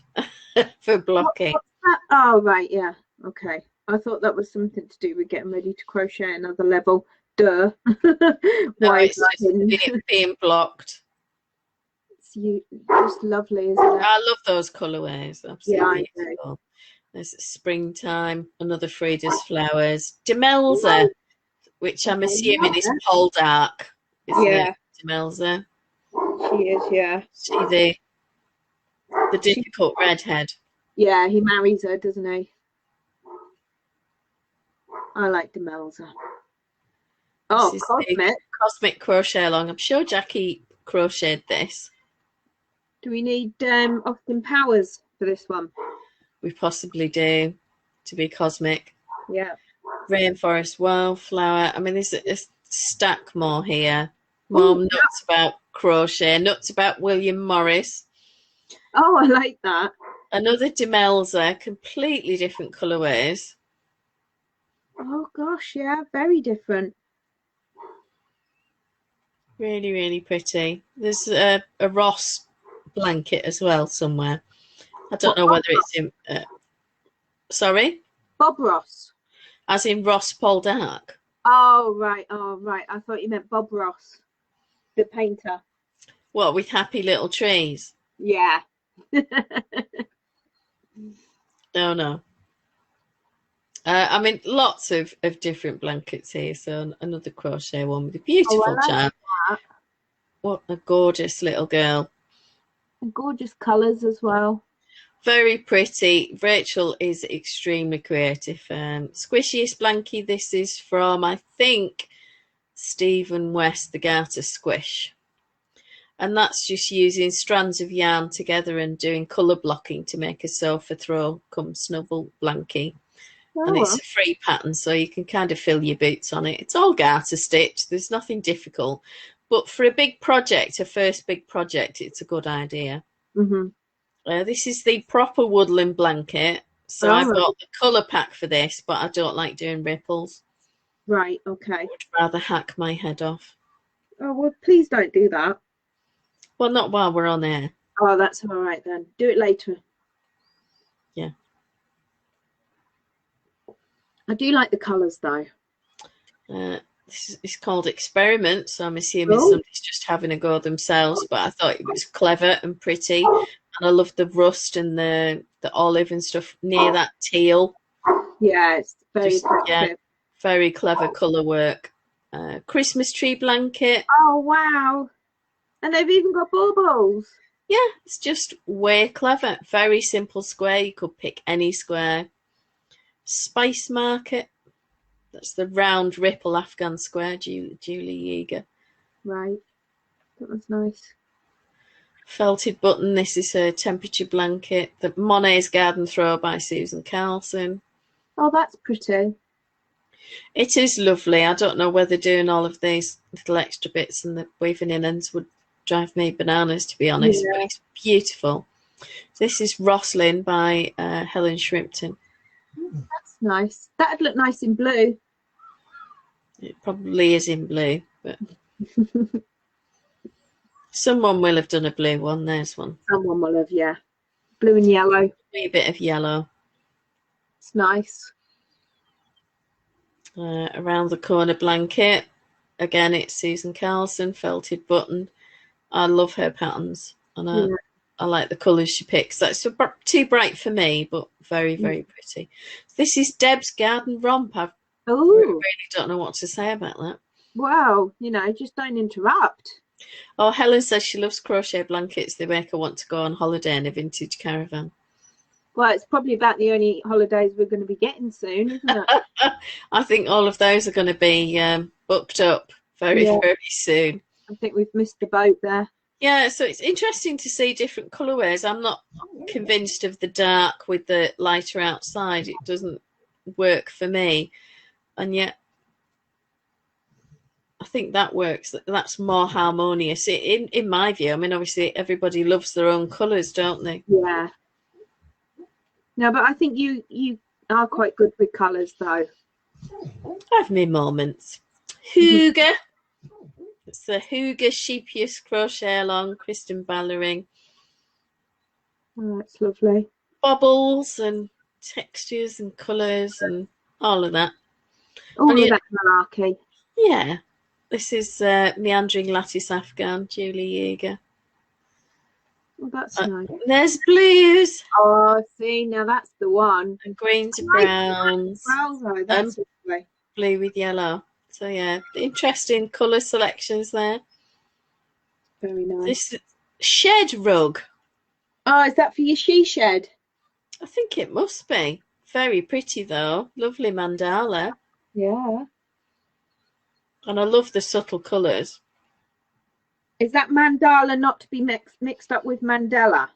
for blocking. What's that? Oh, right, yeah. Okay. I thought that was something to do with getting ready to crochet another level. Duh. Why it's just being blocked. It's just lovely, isn't it? I love those colourways. Absolutely Yeah, beautiful. There's Springtime, another Frieda's Flowers. Demelza, which I'm assuming is Pole Dark, isn't it? Demelza. She is, yeah. See the difficult redhead. Yeah, he marries her, doesn't he? I like Demelza. Oh, Cosmic Crochet Along. I'm sure Jackie crocheted this. Do we need Austin Powers for this one? We possibly do, to be cosmic. Yeah. Rainforest Wildflower. I mean, there's a stack more here. More nuts about crochet, nuts about William Morris. Oh, I like that. Another Demelza, completely different colourways. Oh gosh, yeah, very different. Really, really pretty. There's a Ross blanket as well somewhere. I don't know whether it's in. Sorry? Bob Ross. As in Ross Paul Dark. Oh, right. Oh, right. I thought you meant Bob Ross, the painter. What, with happy little trees? Yeah. No. I mean, lots of different blankets here. So another crochet one with a beautiful charm. What a gorgeous little girl. And gorgeous colours as well. Very pretty. Rachel is extremely creative. Squishiest blankie. This is from, I think, Stephen West, the Garter Squish. And that's just using strands of yarn together and doing colour blocking to make a sofa throw come snuggle blankie. Oh. And it's a free pattern, so you can kind of fill your boots on it. It's all garter stitch. There's nothing difficult. But for a big project, a first big project, it's a good idea. This is the proper woodland blanket. So I've got the colour pack for this, but I don't like doing ripples. Right, okay. I would rather hack my head off. Oh, well, please don't do that. Well, not while we're on air. Oh, that's all right then. Do it later. Yeah. I do like the colours, though. This is called Experiment, so I'm assuming somebody's just having a go themselves, but I thought it was clever and pretty. And I love the rust and the olive and stuff near that teal. Yeah, it's very very clever colour work. Christmas tree blanket. Oh, wow. And they've even got baubles. Yeah, it's just way clever. Very simple square. You could pick any square. Spice Market. That's the round ripple Afghan square, Julie Yeager. Right. That was nice. Felted button. This is her temperature blanket. The Monet's Garden Throw by Susan Carlson. Oh, that's pretty. It is lovely. I don't know whether doing all of these little extra bits and the weaving in ends would drive me bananas, to be honest, but it's beautiful. This is Roslyn by Helen Shrimpton. That's nice. That'd look nice in blue. It probably is in blue, but someone will have done a blue one. There's one. Someone will have, yeah. Blue and yellow. A bit of yellow. It's nice. Around the corner blanket. Again, it's Susan Carlson, felted button. I love her patterns, and I like the colours she picks. That's too bright for me, but very, very pretty. This is Deb's Garden Romp. I really don't know what to say about that. Wow, just don't interrupt. Oh, Helen says she loves crochet blankets. They make her want to go on holiday in a vintage caravan. Well, it's probably about the only holidays we're going to be getting soon, isn't it? I think all of those are going to be booked up very, Yeah, very soon. I think we've missed the boat there. Yeah, so it's interesting to see different colourways. I'm not convinced of the dark with the lighter outside. It doesn't work for me. And yet, I think that works. That's more harmonious in my view. I mean, obviously, everybody loves their own colours, don't they? Yeah. No, but I think you are quite good with colours, though. I have my moments. Hygge. It's the Hygge Sheepiest Crochet Along, Kristen Ballering. Oh, that's lovely. Bobbles and textures and colours and all of that. All of that malarkey. Yeah. This is Meandering Lattice Afghan, Julie Yeager. Oh, that's nice. There's blues. Oh, see, now that's the one. And greens and browns. Browser, that's lovely. Blue with yellow. So yeah, interesting colour selections there. Very nice. This shed rug. Oh, is that for your she shed? I think it must be. Very pretty though. Lovely mandala. Yeah. And I love the subtle colours. Is that mandala not to be mixed up with Mandela?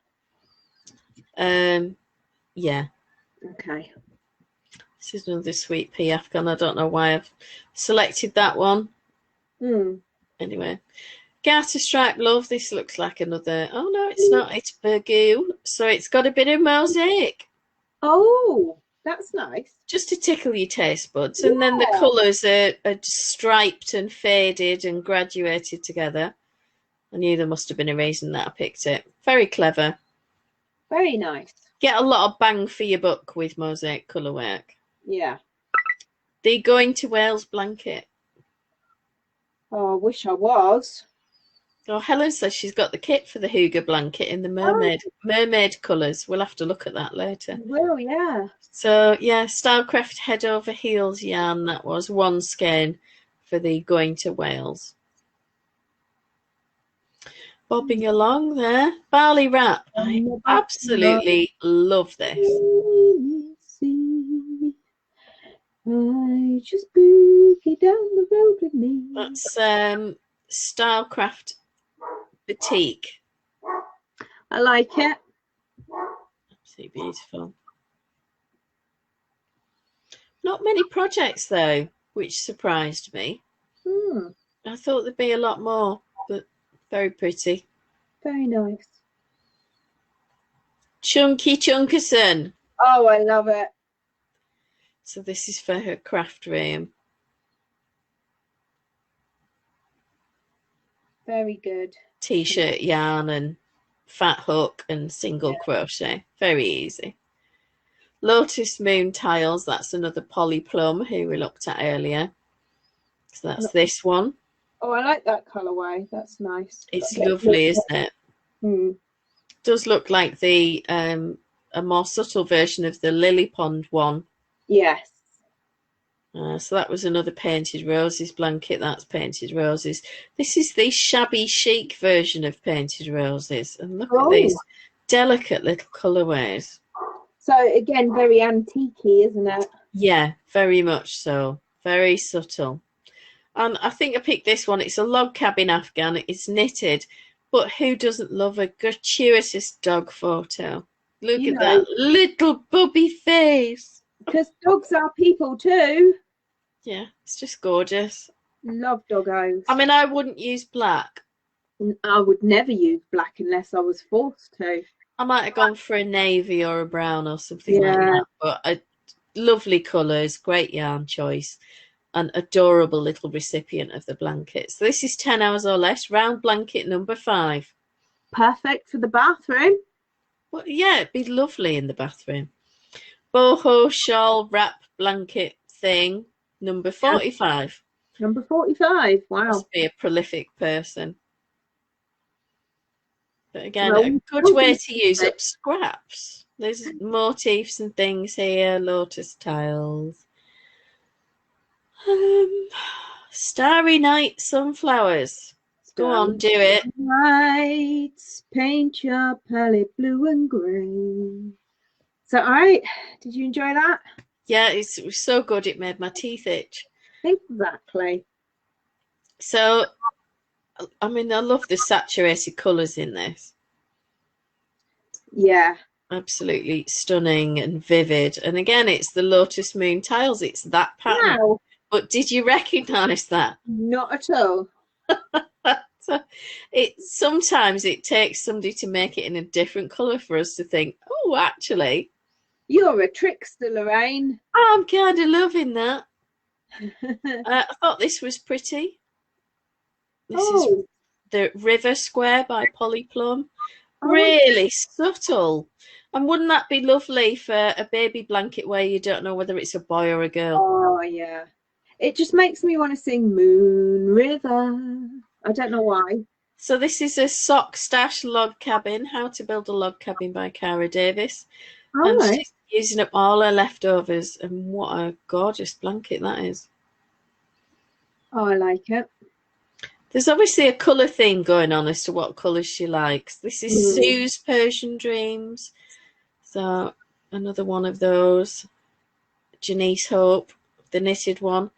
Yeah. Okay. This is another sweet pea Afghan. I don't know why I've selected that one. Anyway. Garter stripe love. This looks like another. Oh no, it's not. It's burgoo. So it's got a bit of mosaic. Oh, that's nice. Just to tickle your taste buds. And then the colours are striped and faded and graduated together. I knew there must have been a reason that I picked it. Very clever. Very nice. Get a lot of bang for your buck with mosaic colour work. Yeah. The Going to Wales blanket. Oh, I wish I was. Oh, Helen says she's got the kit for the Hygge blanket in the mermaid colours. We'll have to look at that later. Well, yeah. So, yeah, Stylecraft head over heels yarn. That was one skein for the Going to Wales. Bobbing along there. Barley wrap. I absolutely love this. I just boogie down the road with me. That's Stylecraft Batik. I like it. Absolutely beautiful. Not many projects though, which surprised me. I thought there'd be a lot more, but very pretty. Very nice. Chunky Chunkerson. Oh, I love it. So this is for her craft room. Very good. T-shirt yarn and fat hook and single crochet. Very easy. Lotus Moon Tiles. That's another Polly Plum who we looked at earlier. So that's this one. Oh, I like that colourway. That's nice. It's lovely, isn't it? Does look like the a more subtle version of the Lily Pond one. Yes. So that was another Painted Roses blanket. That's Painted Roses. This is the shabby chic version of Painted Roses. And look at these delicate little colourways. So again, very antique-y, isn't it? Yeah, very much so. Very subtle. And I think I picked this one. It's a log cabin Afghan. It's knitted. But who doesn't love a gratuitous dog photo? Look at that little bubby face. Because dogs are people too. Yeah, it's just gorgeous. Love doggos. I mean, I wouldn't use black. I would never use black unless I was forced to. I might have gone for a navy or a brown or something like that. But lovely colours, great yarn choice. An adorable little recipient of the blanket. So this is 10 hours or less. Round blanket number 5. Perfect for the bathroom. Well, yeah, it'd be lovely in the bathroom. Boho shawl wrap blanket thing number 45. Number 45. Wow. Must be a prolific person. But again, a good way to use up scraps. There's motifs and things here. Lotus tiles. Starry Night Sunflowers. Go on, do it. Lights, paint your palette blue and grey. Is that right? Did you enjoy that? Yeah, it was so good it made my teeth itch. Exactly. So, I mean, I love the saturated colours in this. Yeah. Absolutely stunning and vivid. And again, it's the Lotus Moon tiles. It's that pattern. Wow. But did you recognise that? Not at all. So sometimes it takes somebody to make it in a different colour for us to think, oh, actually, You're a trickster, Loraine. I'm kind of loving that. I thought this was pretty. This is the River Square by Polly Plum. Really subtle. And wouldn't that be lovely for a baby blanket where you don't know whether it's a boy or a girl? Oh, yeah. It just makes me want to sing Moon River. I don't know why. So this is a sock stash log cabin, How to Build a Log Cabin by Cara Davis. And she's using up all her leftovers. And what a gorgeous blanket that is. Oh, I like it. There's obviously a colour theme going on as to what colours she likes. This is Sue's Persian Dreams. So another one of those. Janice Hope, the knitted one.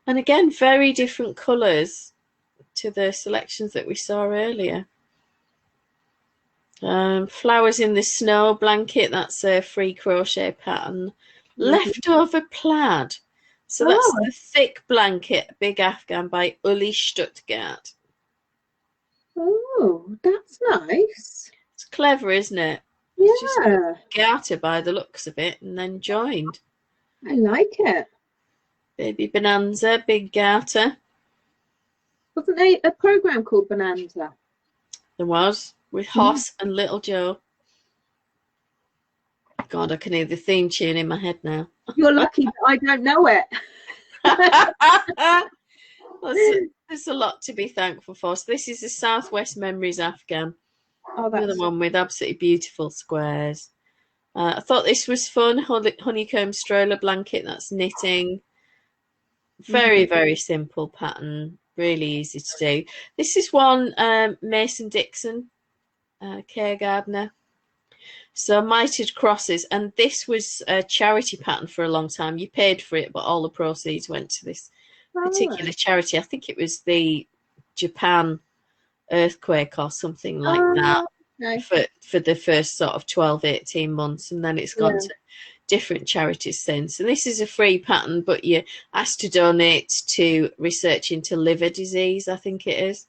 And again, very different colours to the selections that we saw earlier. Flowers in the Snow blanket, that's a free crochet pattern. Leftover plaid. So that's the thick blanket, Big Afghan by Uli Stuttgart. Oh, that's nice. It's clever, isn't it? Yeah. It's just garter by the looks of it and then joined. I like it. Baby Bonanza, big garter. Wasn't there a program called Bonanza? There was, with Hoss and Little Joe. God, I can hear the theme tune in my head now. You're lucky that I don't know it. There's a lot to be thankful for. So this is the Southwest Memories Afghan. Oh, that's another one with absolutely beautiful squares. I thought this was fun. Honeycomb stroller blanket, that's knitting. Very, very simple pattern. Really easy to do. This is one Mason Dixon, Care Gardener. So mitered crosses, and this was a charity pattern for a long time. You paid for it, but all the proceeds went to this particular charity. I think it was the Japan earthquake or something like that. Nice. For the first sort of 12, 18 months, and then it's gone to different charities since. And this is a free pattern, but you're asked to donate to research into liver disease, I think it is.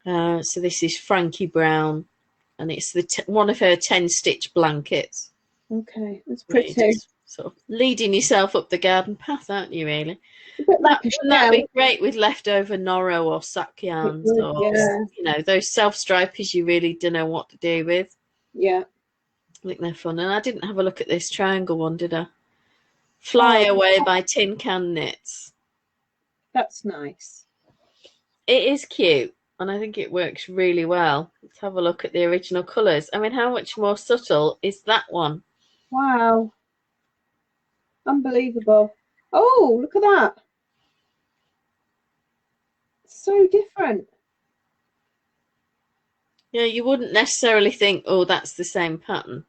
So this is Frankie Brown, and it's one of her 10-stitch blankets. Okay, that's pretty. Sort of leading yourself up the garden path, aren't you, really? That'd be great with leftover Noro or sack yarns, or you know, those self-stripers you really don't know what to do with. Yeah, I think they're fun. And I didn't have a look at this triangle one, did I? Fly Away by Tin Can Knits. That's nice. It is cute, and I think it works really well. Let's have a look at the original colours. I mean, how much more subtle is that one? Wow. Unbelievable. Oh, look at that. So different. Yeah, you wouldn't necessarily think, oh, that's the same pattern.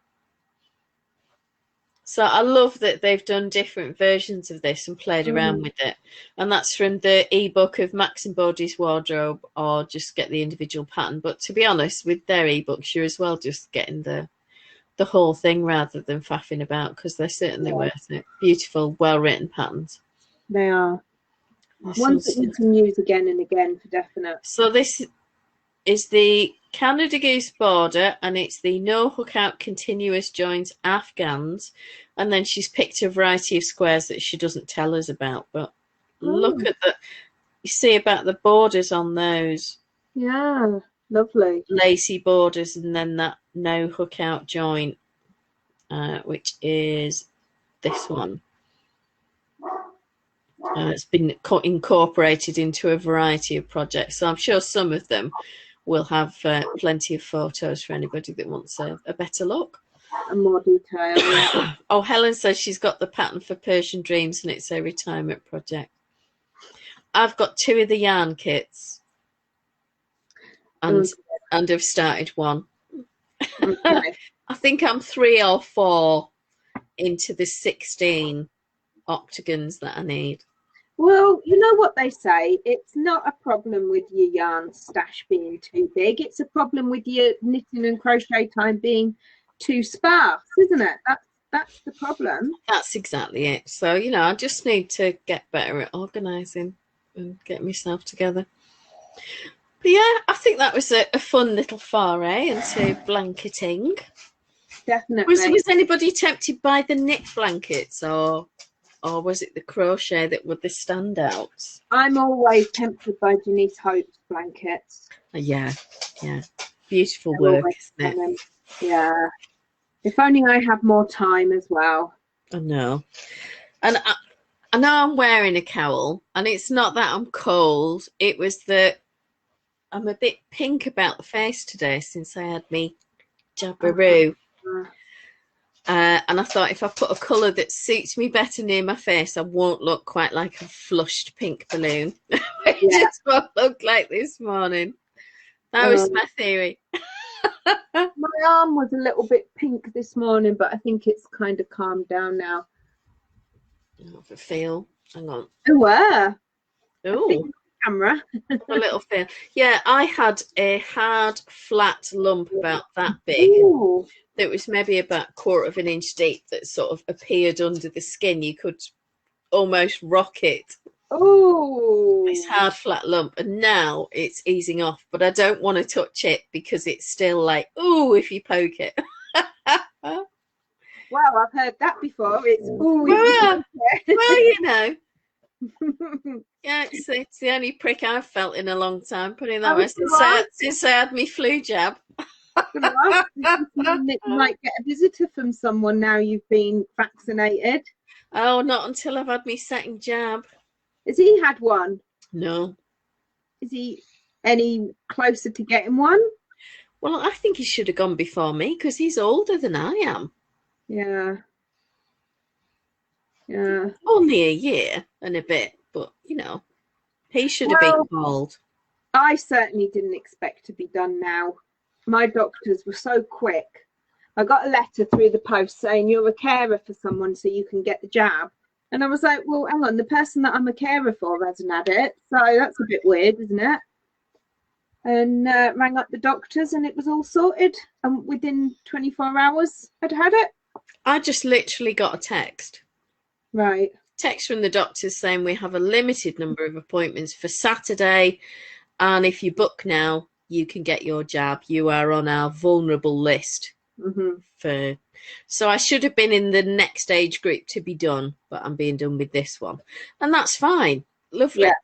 So I love that they've done different versions of this and played around with it. And that's from the ebook of Max and Bodie's Wardrobe, or just get the individual pattern. But to be honest, with their ebooks, you're as well just getting the whole thing rather than faffing about, because they're certainly worth it. Beautiful, well-written patterns. They are. Ones that you can use again and again for definite. So this is the Canada Goose border, and it's the no hook out continuous joints Afghans, and then she's picked a variety of squares that she doesn't tell us about, but look at you see about the borders on those. Yeah, lovely. Lacy borders, and then that no hook out joint, which is this one. It's been incorporated into a variety of projects, so I'm sure some of them will have plenty of photos for anybody that wants a better look. And more detail. Oh, Helen says she's got the pattern for Persian Dreams and it's a retirement project. I've got 2 of the yarn kits and have started one. Okay. I think I'm 3 or 4 into the 16 octagons that I need. Well, you know what they say, it's not a problem with your yarn stash being too big, it's a problem with your knitting and crochet time being too sparse, isn't it? That's the problem. That's exactly it. So, you know, I just need to get better at organising and get myself together. But yeah, I think that was a fun little foray into blanketing. Definitely. Was anybody tempted by the knit blankets, or was it the crochet that were the standouts? I'm always tempted by Denise Hope's blankets. Yeah. Beautiful work, isn't it? Yeah. If only I had more time as well. I know. And I know I'm wearing a cowl, and it's not that I'm cold. It was that I'm a bit pink about the face today since I had me jabberoo. And I thought if I put a colour that suits me better near my face, I won't look quite like a flushed pink balloon. It just won't look like this morning. That was my theory. My arm was a little bit pink this morning, but I think it's kind of calmed down now. I have a feel. Hang on. Oh, camera. A little feel. Yeah, I had a hard, flat lump about that big. Ooh. That was maybe about 1/4 of an inch deep that sort of appeared under the skin. You could almost rock it. Oh, this hard flat lump, and now it's easing off, but I don't want to touch it because it's still like, ooh, if you poke it. Well, I've heard that before. It's ooh, well, you know. Yeah, it's the only prick I've felt in a long time, putting it that way, since I had my flu jab. You might get a visitor from someone now you've been vaccinated. Oh, not until I've had my second jab. Has he had one? No. Is he any closer to getting one? Well, I think he should have gone before me because he's older than I am. Yeah. Only a year and a bit, but, you know, he should have been called. I certainly didn't expect to be done now. My doctors were so quick. I got a letter through the post saying you're a carer for someone so you can get the jab. And I was like, well, hang on, the person that I'm a carer for hasn't had it. So that's a bit weird, isn't it? And rang up the doctors and it was all sorted. And within 24 hours, I'd had it. I just literally got a text. Right. Text from the doctors saying we have a limited number of appointments for Saturday. And if you book now, you can get your jab. You are on our vulnerable list. Mm-hmm. So I should have been in the next age group to be done, but I'm being done with this one, and that's fine. Lovely. Yeah.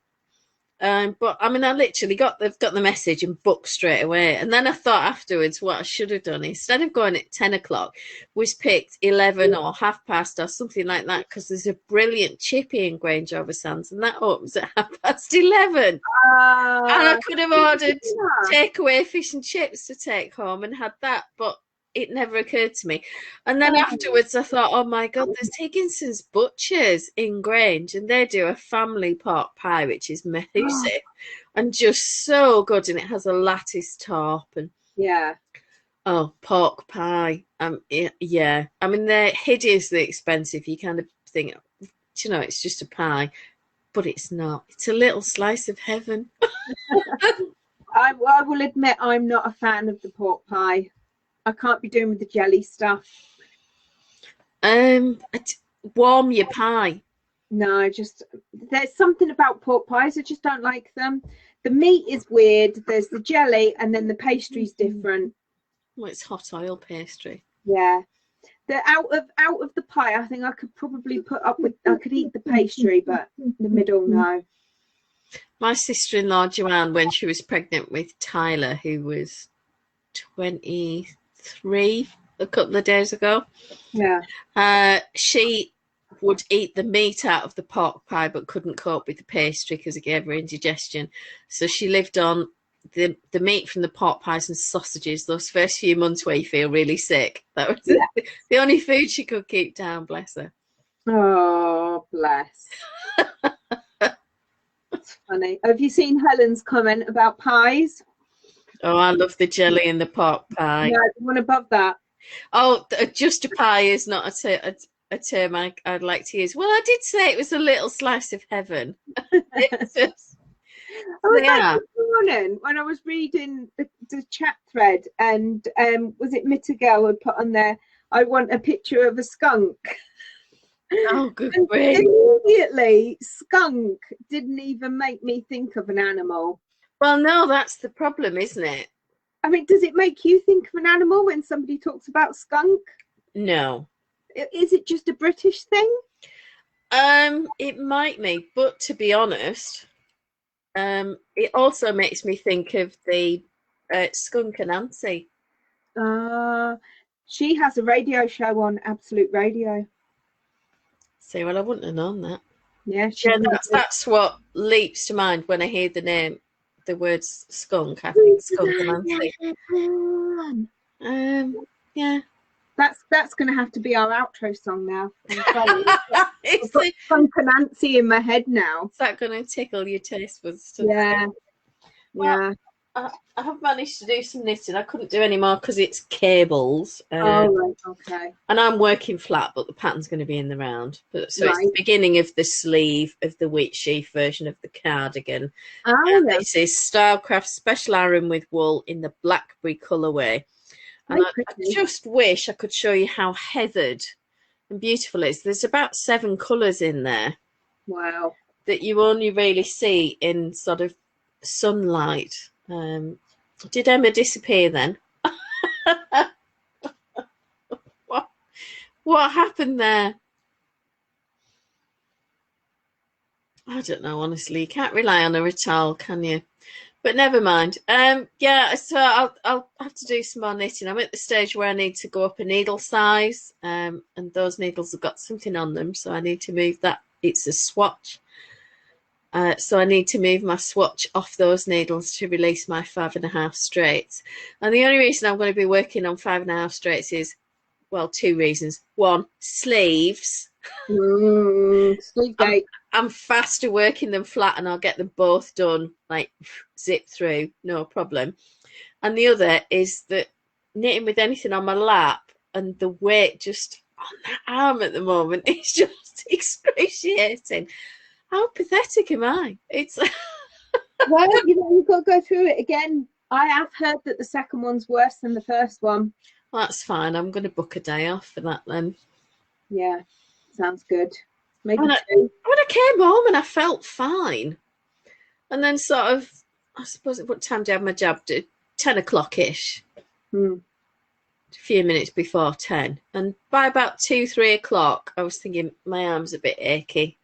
But I mean, I literally got the message and booked straight away. And then I thought afterwards, what I should have done instead of going at 10 o'clock, was picked 11 or 1/2 or something like that, because there's a brilliant chippy in Grange over Sands, and that opens at 11:30. And I could have ordered takeaway fish and chips to take home and had that, but it never occurred to me. And then afterwards I thought, oh my God, there's Higginson's Butchers in Grange, and they do a family pork pie which is massive and just so good, and it has a lattice top and pork pie. Yeah, I mean, they're hideously expensive. You kind of think, you know, it's just a pie, but it's not. It's a little slice of heaven. I will admit I'm not a fan of the pork pie. I can't be doing with the jelly stuff. Warm your pie. No, just there's something about pork pies. I just don't like them. The meat is weird. There's the jelly, and then the pastry's different. Well, it's hot oil pastry. Yeah. The out of the pie, I think I could probably put up with. I could eat the pastry, but the middle, no. My sister-in-law Joanne, when she was pregnant with Tyler, who was 23 a couple of days ago, she would eat the meat out of the pork pie but couldn't cope with the pastry because it gave her indigestion. So she lived on the meat from the pork pies and sausages those first few months where you feel really sick. That was the only food she could keep down, bless her. Oh, bless. That's funny. Have you seen Helen's comment about pies? Oh, I love the jelly in the pork pie. Yeah, the one above that. Oh, just a pie is not a term I'd like to use. Well, I did say it was a little slice of heaven. It's just, I was like yeah. this morning when I was reading the chat thread, and was it Mittigel had put on there, I want a picture of a skunk. Oh, good And grief. immediately, skunk didn't even make me think of an animal. Well, no, that's the problem, isn't it? I mean, does it make you think of an animal when somebody talks about skunk? No. Is it just a British thing? It might be, but to be honest, it also makes me think of the Skunk Anansi. She has a radio show on Absolute Radio. See, well, I wouldn't have known that. Yeah, that's what leaps to mind when I hear the name, the words skunk. I think Skunk Anansi. Yeah. That's going to have to be our outro song now. I've got Skunk Anansi in my head now. Is that going to tickle your taste buds? Yeah. Well, I have managed to do some knitting. I couldn't do any more because it's cables. Right, okay. And I'm working flat, but the pattern's going to be in the round. So it's the beginning of the sleeve of the wheat sheaf version of the cardigan. This is Stylecraft Special Aran with wool in the blackberry colourway. And I just wish I could show you how heathered and beautiful it is. There's about 7 colours in there. Wow. That you only really see in sort of sunlight. Did Emma disappear then? What happened there? I don't know, honestly. You can't rely on her at all, can you? But never mind. Yeah, so I'll have to do some more knitting. I'm at the stage where I need to go up a needle size, and those needles have got something on them, so I need to move that. It's a swatch. So I need to move my swatch off those needles to release my 5.5 straights. And the only reason I'm going to be working on 5.5 straights is, well, 2 reasons. One, sleeves. Sleeve date. I'm faster working them flat, and I'll get them both done, like zip through, no problem. And the other is that knitting with anything on my lap and the weight just on that arm at the moment is just excruciating. How pathetic am I? It's well, you've got to go through it again. I have heard that the second one's worse than the first one. Well, that's fine. I'm going to book a day off for that then. Yeah, sounds good. Maybe when I came home and I felt fine, and then sort of, I suppose, what time did I have my jab? 10 o'clock-ish. A few minutes before 10. And by about 2-3 o'clock, I was thinking my arm's a bit achy.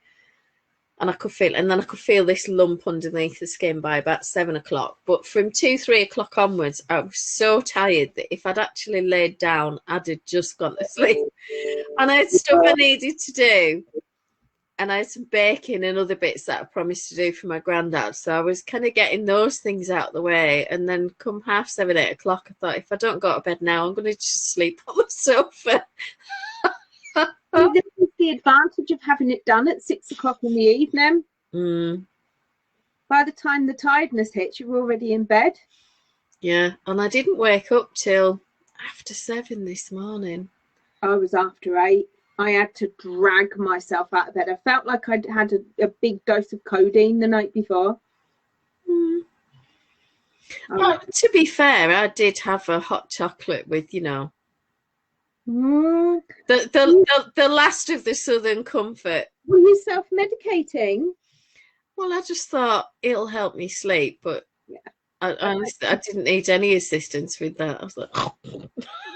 And I could feel this lump underneath the skin by about 7 o'clock. But from 2-3 o'clock onwards, I was so tired that if I'd actually laid down, I'd have just gone to sleep. And I had stuff I needed to do. And I had some baking and other bits that I promised to do for my granddad. So I was kind of getting those things out of the way. And then come 7:30, 8 o'clock, I thought, if I don't go to bed now, I'm going to just sleep on the sofa. This is the advantage of having it done at 6 o'clock in the evening. By the time the tiredness hits, you're already in bed. Yeah, and I didn't wake up till after 7 this morning. I was after 8. I had to drag myself out of bed. I felt like I'd had a big dose of codeine the night before. Well, to be fair, I did have a hot chocolate with, the last of the Southern comfort. Were you self-medicating? Well, I just thought it'll help me sleep, but yeah. I didn't need any assistance with that. I was like, oh.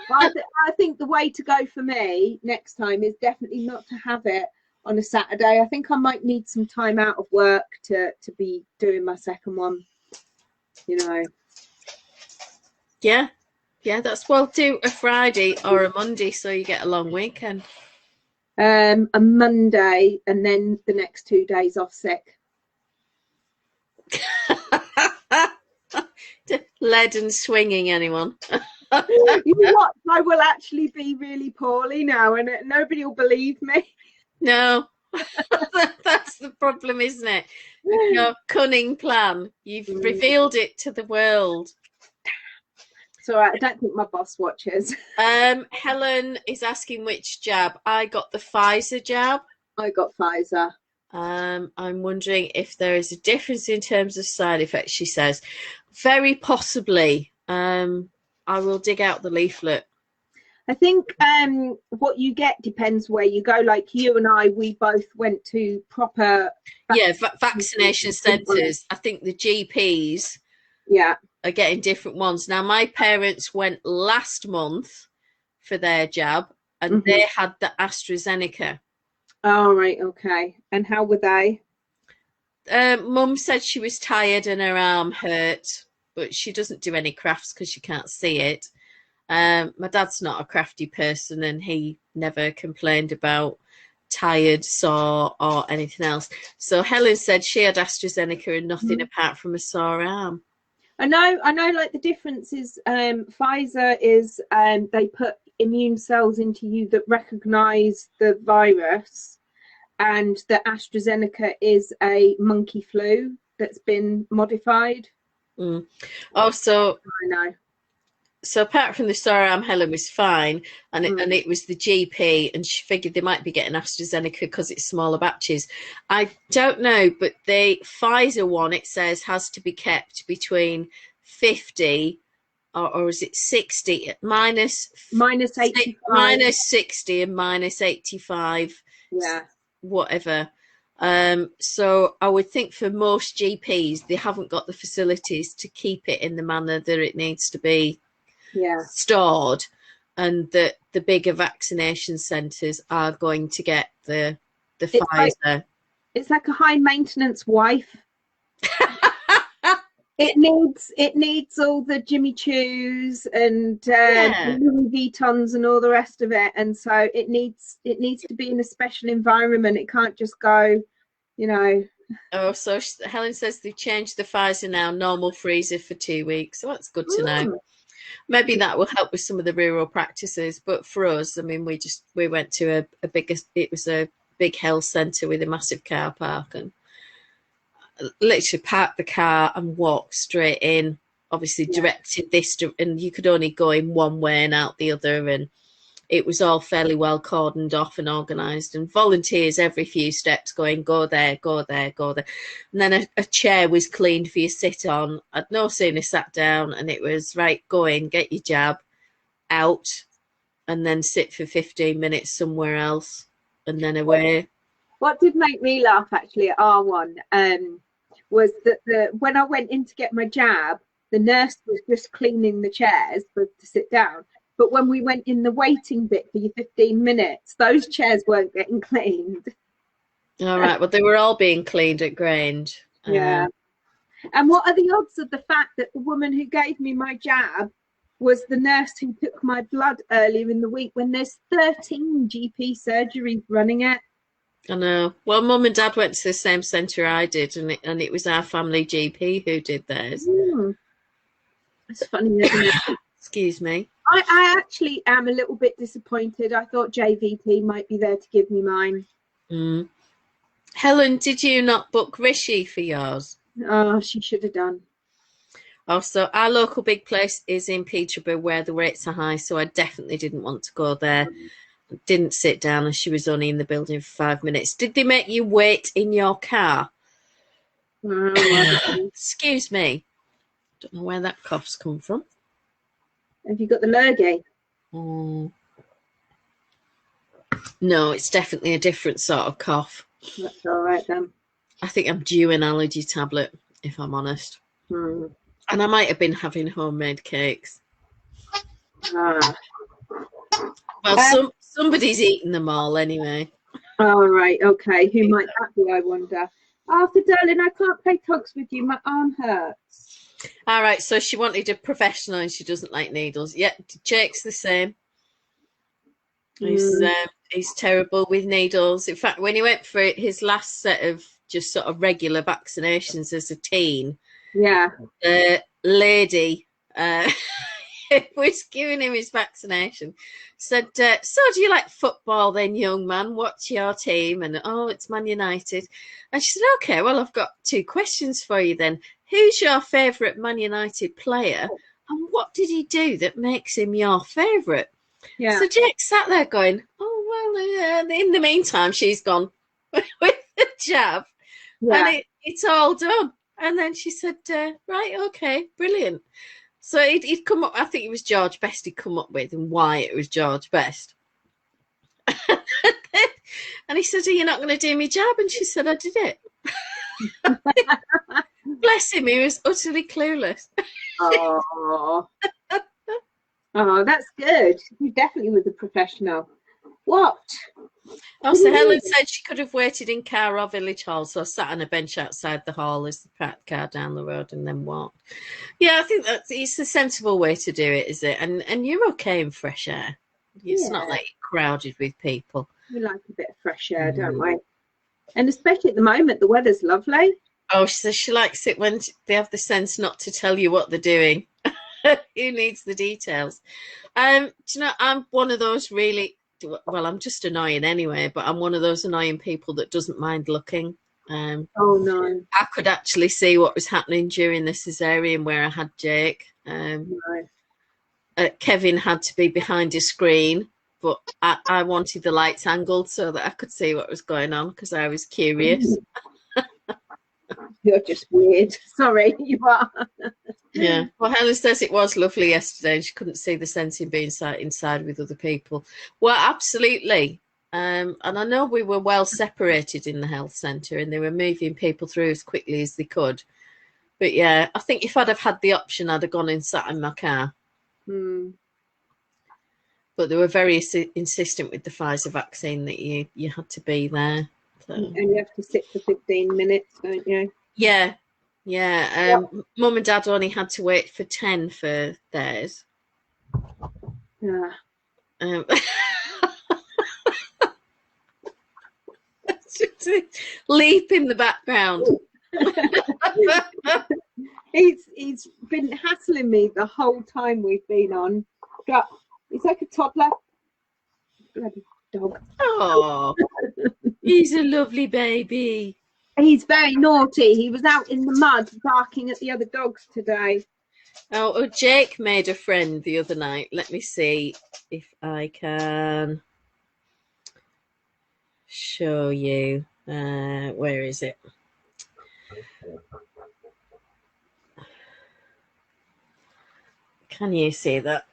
I think the way to go for me next time is definitely not to have it on a Saturday. I think I might need some time out of work to be doing my second one. Yeah, we'll do a Friday or a Monday so you get a long weekend. A Monday and then the next 2 days off sick. Lead and swinging, anyone? You know what? I will actually be really poorly now, and nobody will believe me. No, that's the problem, isn't it? Your cunning plan. You've revealed it to the world. It's all right. I don't think my boss watches. Helen is asking which jab. I got the Pfizer jab. I got Pfizer. I'm wondering if there is a difference in terms of side effects, she says. Very possibly. I will dig out the leaflet. I think what you get depends where you go. Like you and I, we both went to proper vaccination centres. I think the GPs are getting different ones. Now, my parents went last month for their jab, and they had the AstraZeneca. Oh, right, okay. And how were they? Mum said she was tired and her arm hurt, but she doesn't do any crafts because she can't see it. My dad's not a crafty person, and he never complained about tired, sore, or anything else. So Helen said she had AstraZeneca and nothing apart from a sore arm. I know. Like the difference is, Pfizer is they put immune cells into you that recognise the virus, and the AstraZeneca is a monkey flu that's been modified. Also, I know. So apart from the sore arm, Helen was fine, and it was the GP, and she figured they might be getting AstraZeneca because it's smaller batches. I don't know, but the Pfizer one, it says, has to be kept between 50 or is it 60 minus 85, minus 60 and minus 85, whatever. So I would think for most GPs, they haven't got the facilities to keep it in the manner that it needs to be stored, and that the bigger vaccination centres are going to get the Pfizer. It's like a high maintenance wife. It needs all the Jimmy Choos and Louis Vuittons and all the rest of it, and so it needs to be in a special environment. It can't just go, you know. Oh, so Helen says they've changed the Pfizer now, normal freezer for 2 weeks. So that's good to know. Maybe that will help with some of the rural practices. But for us, I mean, we went to it was a big health centre with a massive car park, and literally parked the car and walked straight in. Obviously directed this and you could only go in one way and out the other, and it was all fairly well cordoned off and organised, and volunteers every few steps going, go there, go there, go there. And then a chair was cleaned for you to sit on. I'd no sooner sat down and it was, right, go in, get your jab, out, and then sit for 15 minutes somewhere else, and then away. What did make me laugh actually at R1 was that when I went in to get my jab, the nurse was just cleaning the chairs to sit down. But when we went in the waiting bit for your 15 minutes, those chairs weren't getting cleaned. All right. Well, they were all being cleaned at Grange. Yeah. And what are the odds of the fact that the woman who gave me my jab was the nurse who took my blood earlier in the week, when there's 13 GP surgeries running it? I know. Well, Mum and Dad went to the same centre I did, and it was our family GP who did theirs. That's funny, isn't it? Excuse me. I actually am a little bit disappointed. I thought JVP might be there to give me mine. Helen, did you not book Rishi for yours? Oh, she should have done. Also, our local big place is in Peterborough, where the rates are high, so I definitely didn't want to go there. Didn't sit down, and she was only in the building for 5 minutes. Did they make you wait in your car? Excuse me. Don't know where that cough's come from. Have you got the lurgy? No, it's definitely a different sort of cough. That's all right then. I think I'm due an allergy tablet, if I'm honest. And I might have been having homemade cakes. Well, somebody's eaten them all anyway. All right, okay. Who might that be, I wonder? Arthur, darling, I can't play tugs with you. My arm hurts. All right, so she wanted a professional and she doesn't like needles. Yeah, Jake's the same. He's terrible with needles. In fact, when he went for his last set of just sort of regular vaccinations as a teen, the lady was giving him his vaccination, said, so do you like football then, young man? What's your team? And, oh, it's Man United. And she said, okay, well, I've got 2 questions for you then. Who's your favourite Man United player? and what did he do that makes him your favourite? Yeah. So Jake sat there going, oh, well, in the meantime, she's gone with the jab. Yeah. And it's all done. And then she said, right, okay, brilliant. So he'd come up, I think it was George Best he'd come up with, and why it was George Best. And he said, are you not going to do me jab? And she said, I did it. Bless him, he was utterly clueless. Oh, oh, that's good. He definitely was a professional. What? Also, Helen said she could have waited in car or village hall, so I sat on a bench outside the hall as the parked car down the road and then walked. Yeah, I think it's a sensible way to do it, is it? And you're okay in fresh air. It's not like you're crowded with people. We like a bit of fresh air, don't we? And especially at the moment, the weather's lovely. Oh, she says she likes it when they have the sense not to tell you what they're doing. Who needs the details? Do you know, I'm one of those really, well, I'm just annoying anyway, but I'm one of those annoying people that doesn't mind looking. Oh, no. I could actually see what was happening during the cesarean where I had Jake. Kevin had to be behind his screen, but I wanted the lights angled so that I could see what was going on because I was curious. You're just weird. Sorry, you are. Yeah. Well, Helen says it was lovely yesterday and she couldn't see the sense in being inside with other people. Well, absolutely. And I know we were well separated in the health centre and they were moving people through as quickly as they could. But yeah, I think if I'd have had the option, I'd have gone and sat in my car. But they were very insistent with the Pfizer vaccine that you had to be there. So. And you have to sit for 15 minutes, don't you? Yeah. Yeah. Mum and Dad only had to wait for 10 for theirs. Yeah. Leap in the background. He's been hassling me the whole time we've been on. But he's like a toddler. Bloody dog. Oh, he's a lovely baby. He's very naughty. He was out in the mud barking at the other dogs today. Oh, Jake made a friend the other night. Let me see if I can show you. Where is it? Can you see that?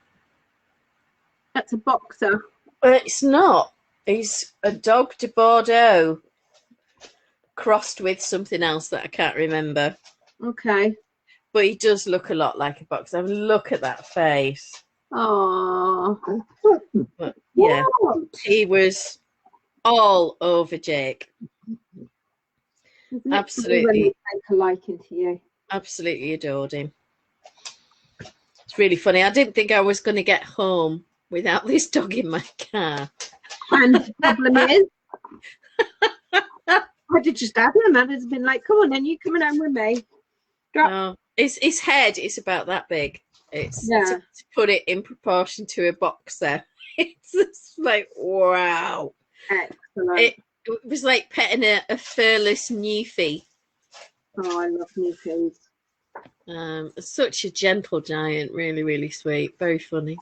That's a boxer. It's not. He's a dog de Bordeaux crossed with something else that I can't remember. Okay. But he does look a lot like a boxer. I mean, look at that face. Oh. But yeah, he was all over Jake. Absolutely. Take a liking to you. Absolutely adored him. It's really funny. I didn't think I was going to get home without this dog in my car. And the problem is, I did just add him. And it's been like, come on, then you coming home with me. Oh, his head is about that big. It's to put it in proportion to a boxer. It's just like, wow. Excellent. It was like petting a furless Newfie. Oh, I love Newfies. Such a gentle giant, really, really sweet, very funny.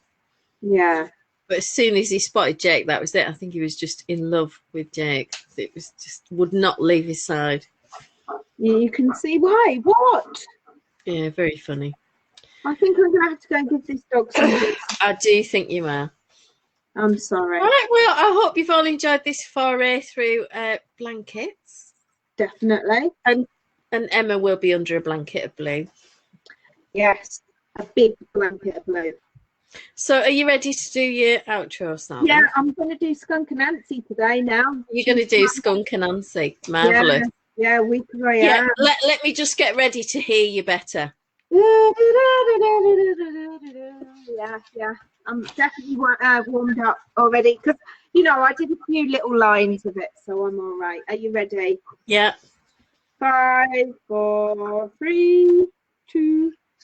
Yeah. But as soon as he spotted Jake, that was it. I think he was just in love with Jake. It was just would not leave his side. Yeah, you can see why. What? Yeah, very funny. I think I'm going to have to go and give this dog some. I do think you are. I'm sorry. All right, well, I hope you've all enjoyed this foray through blankets. Definitely. And Emma will be under a blanket of blue. Yes, a big blanket of blue. So are you ready to do your outro, Sandra? Yeah, I'm going to do Skunk and Nancy today now. You're going to do Skunk and Nancy. Marvellous. Yeah, we can go. Yeah, let me just get ready to hear you better. Yeah. I'm definitely warmed up already because, you know, I did a few little lines of it, so I'm all right. Are you ready? Yeah. 5, 4, 3, 2,